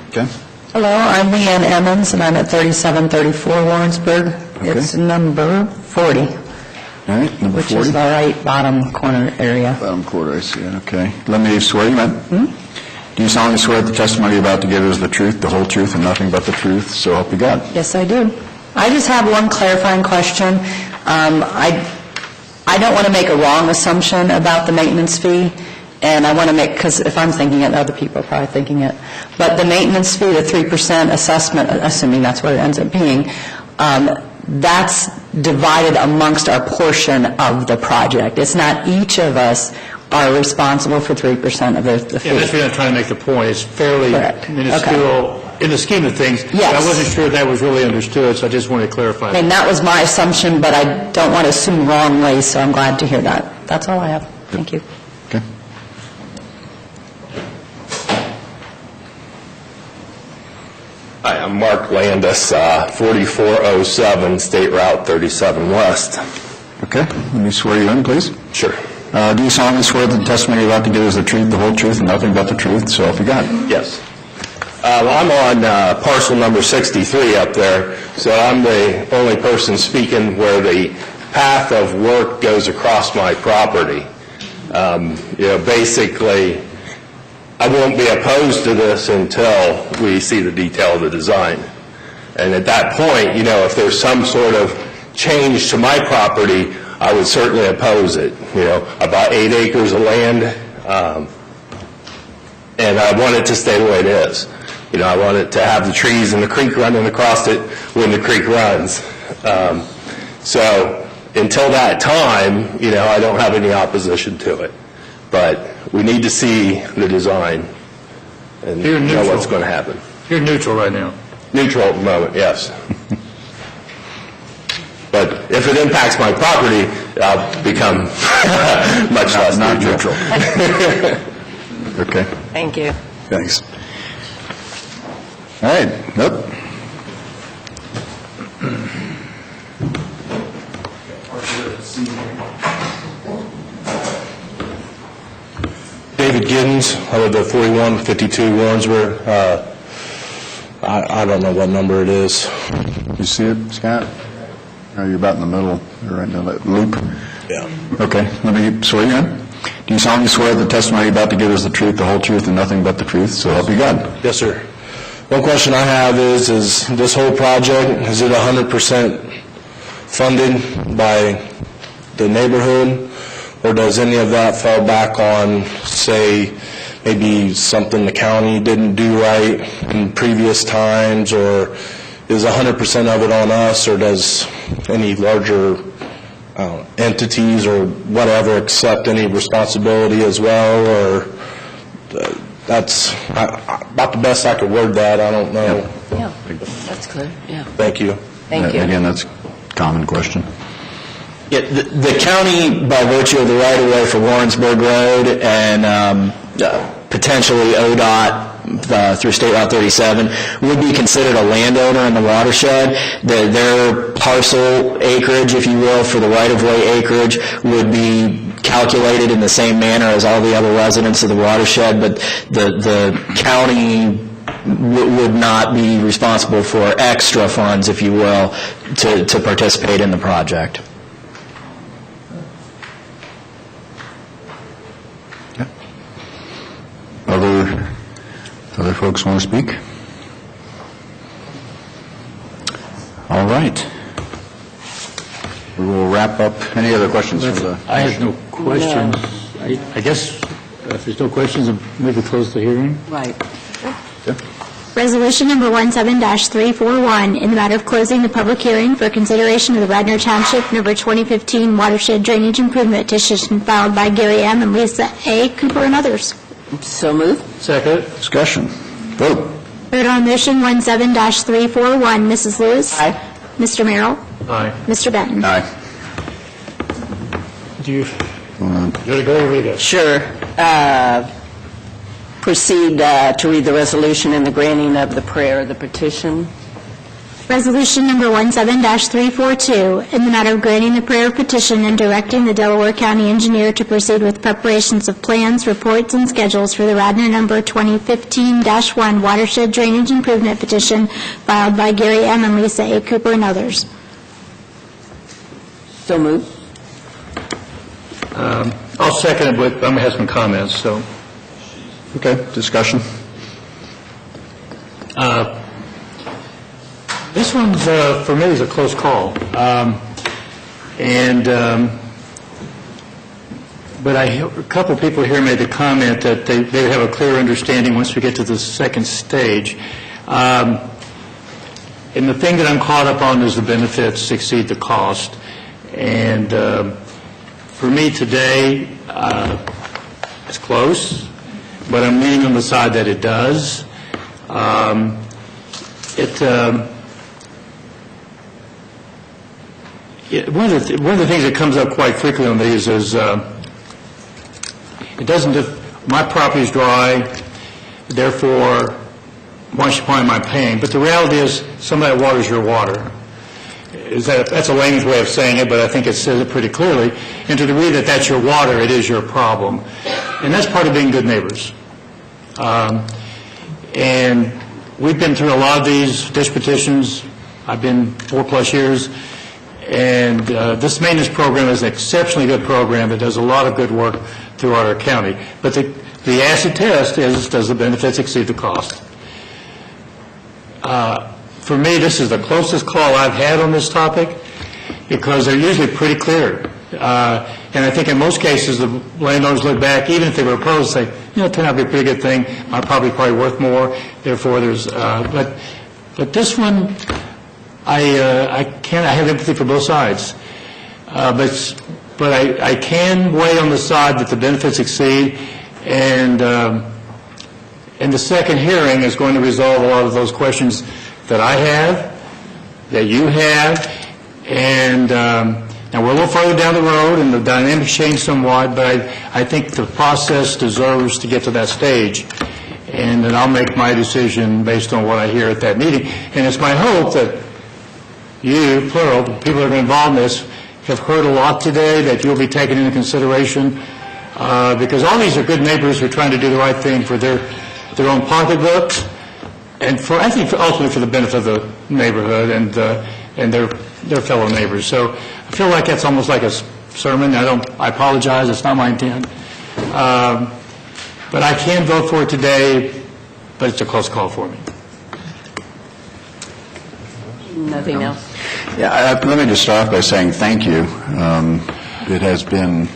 Okay. Hello, I'm Leanne Emmons, and I'm at 3734 Lawrenceburg. Okay. It's number 40. All right, number 40. Which is the right bottom corner area. Bottom quarter, I see it, okay. Let me swear you in. Do you solemnly swear that the testimony you're about to give is the truth, the whole truth, and nothing but the truth, so help you God? Yes, I do. I just have one clarifying question. I don't want to make a wrong assumption about the maintenance fee, and I want to make, because if I'm thinking it, other people are probably thinking it, but the maintenance fee, the 3% assessment, assuming that's what it ends up being, that's divided amongst our portion of the project. It's not each of us are responsible for 3% of the fee. Yeah, that's what I'm trying to make the point. It's fairly minuscule in the scheme of things. Yes. I wasn't sure that was really understood, so I just wanted to clarify. I mean, that was my assumption, but I don't want to assume wrongly, so I'm glad to hear that. That's all I have. Thank you. Okay. Hi, I'm Mark Landis, 4407 State Route 37 West. Okay, let me swear you in, please. Sure. Do you solemnly swear that the testimony you're about to give is the truth, the whole truth, and nothing but the truth, so help you God? Yes. I'm on parcel number 63 up there, so I'm the only person speaking where the path of work goes across my property. Basically, I won't be opposed to this until we see the detail of the design. And at that point, if there's some sort of change to my property, I would certainly oppose it. I bought 8 acres of land, and I want it to stay the way it is. I want it to have the trees and the creek running across it when the creek runs. So until that time, I don't have any opposition to it. But we need to see the design and know what's going to happen. You're neutral right now. Neutral at the moment, yes. But if it impacts my property, I'll become much less not neutral. Okay. Thank you. Thanks. All right. Nope. David Giddens, I live at 4152 Warrensburg. I don't know what number it is. You see it, Scott? Or you're about in the middle, you're right now, that loop? Yeah. Okay, let me swear you in. Do you solemnly swear that the testimony you're about to give is the truth, the whole truth, and nothing but the truth, so help you God? Yes, sir. One question I have is this whole project, is it 100% funded by the neighborhood, or does any of that fall back on, say, maybe something the county didn't do right in previous times, or is 100% of it on us, or does any larger entities or whatever accept any responsibility as well, or that's about the best I could word that. I don't know. Yeah, that's clear, yeah. Thank you. Thank you. Again, that's a common question. Yeah, the county, by virtue of the right-of-way for Warrensburg Road and potentially ODOT through State Route 37, would be considered a landowner in the watershed. Their parcel acreage, if you will, for the right-of-way acreage would be calculated in the same manner as all the other residents of the watershed, but the county would not be responsible for extra funds, if you will, to participate in the project. Other folks want to speak? All right. We will wrap up. Any other questions for the... I have no questions. I guess if there's no questions, maybe close the hearing. Right. Resolution number 17-341, in the matter of closing the public hearing for consideration of the Radnor Township number 2015 watershed drainage improvement petition filed by Gary M. and Lisa A. Cooper and others. So moved. Second. Discussion. Vote. Vote on motion 17-341. Mrs. Lewis? Aye. Mr. Merrill? Aye. Mr. Benton? Aye. Do you want to go over this? Sure. Proceed to read the resolution and the granting of the prayer, the petition. Resolution number 17-342, in the matter of granting the prayer petition and directing the Delaware County Engineer to proceed with preparations of plans, reports, and schedules for the Radnor number 2015-1 watershed drainage improvement petition filed by Gary M. and Lisa A. Cooper and others. So moved. I'll second it, but I'm going to have some comments, so. Okay, discussion. This this one's, for me, is a close call. But a couple of people here made the comment that they have a clear understanding once we get to the second stage. And the thing that I'm caught up on is the benefits exceed the cost. And for me today, it's close, but I'm leaning on the side that it does. One of the things that comes up quite frequently on these is it doesn't. My property's dry, therefore, once upon am I paying? But the reality is, some of that water is your water. That's a layman's way of saying it, but I think it says it pretty clearly. And to the degree that that's your water, it is your problem, and that's part of being good neighbors. And we've been through a lot of these ditch petitions. I've been 4+ years. And this maintenance program is an exceptionally good program that does a lot of good work throughout our county. But the acid test is, does the benefits exceed the cost? For me, this is the closest call I've had on this topic because they're usually pretty clear. And I think in most cases, the landowners look back, even if they were opposed, say, it turned out to be a pretty good thing. My property probably worth more. Therefore, there's, but this one, I have empathy for both sides. But I can weigh on the side that the benefits exceed, and the second hearing is going to resolve a lot of those questions that I have, that you have, and now we're a little further down the road, and the dynamics change somewhat, but I think the process deserves to get to that stage, and then I'll make my decision based on what I hear at that meeting. And it's my hope that you, plural, the people that are involved in this, have heard a lot today that you'll be taking into consideration, because all these are good neighbors who are trying to do the right thing for their own pocketbooks, and I think ultimately for the benefit of the neighborhood and their fellow neighbors. So I feel like that's almost like a sermon. I apologize. It's not my intent. But I can vote for it today, but it's a close call for me. Nothing else? Yeah, let me just start off by saying thank you. It has been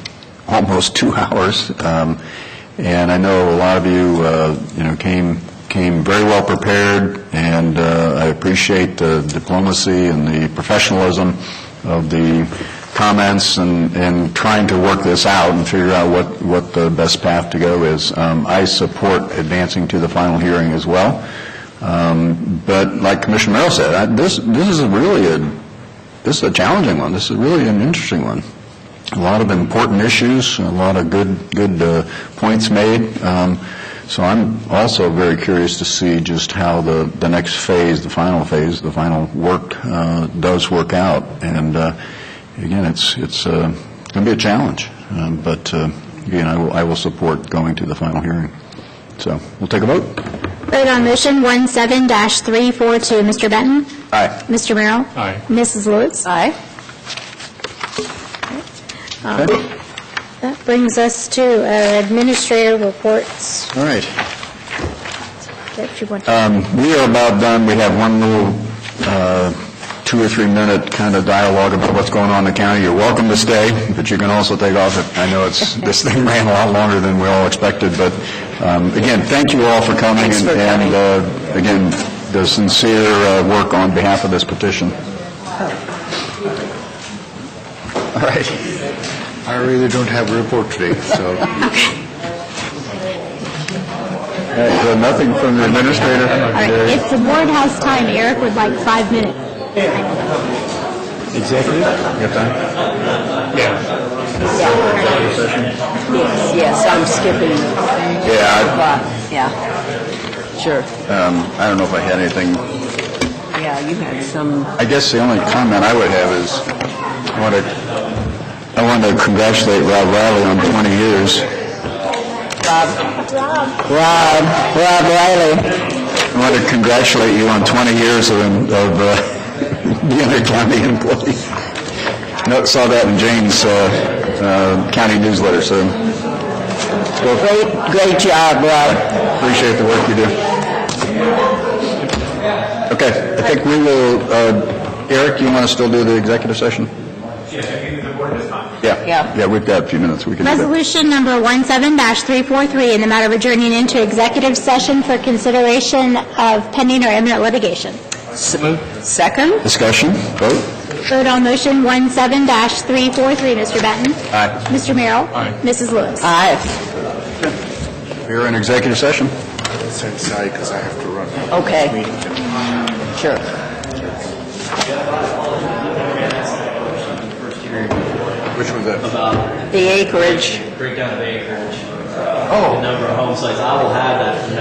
almost 2 hours, and I know a lot of you, came very well prepared, and I appreciate the diplomacy and the professionalism of the comments and trying to work this out and figure out what the best path to go is. I support advancing to the final hearing as well. But like Commissioner Merrill said, this is a challenging one. This is really an interesting one. A lot of important issues, a lot of good points made. So I'm also very curious to see just how the next phase, the final work does work out. And again, it's going to be a challenge. But again, I will support going to the final hearing. So we'll take a vote. Vote on motion 17-342. Mr. Benton? Aye. Mr. Merrill? Aye. Mrs. Lewis? Aye. That brings us to administrator reports. All right. If you want We are about done. We have one little 2 or 3 minute kind of dialogue about what's going on in the county. You're welcome to stay, but you can also take off. I know this thing ran a lot longer than we all expected, but again, thank you all for coming. Thanks for coming. Again, the sincere work on behalf of this petition. All right. I really don't have a report today, so. So nothing from the administrator? All right, if the board has time, Eric would like 5 minutes. Executive? You have time? Yeah. Yes, I'm skipping. Yeah. Sure. I don't know if I had anything. Yeah, you had some. I guess the only comment I would have is I want to congratulate Rob Riley on 20 years. Rob Riley. I want to congratulate you on 20 years of being a county employee. Saw that in Jane's county newsletter, so Great job, Rob. appreciate the work you do. Okay, I think we will, Eric, you want to still do the executive session? Yes, I think the board has time. Yeah, we've got a few minutes, we can do that. Resolution number 17-343, in the matter of adjourning into executive session for consideration of pending or imminent litigation. Second? Discussion, vote? Vote on motion 17-343, Mr. Benton. Aye. Mr. Merrill. Aye. Mrs. Lewis. Aye. We're in executive session. Inside because I have to run. Okay. Sure. Which one's that? The acreage. Breakdown of acreage. The number of home sites. I will have that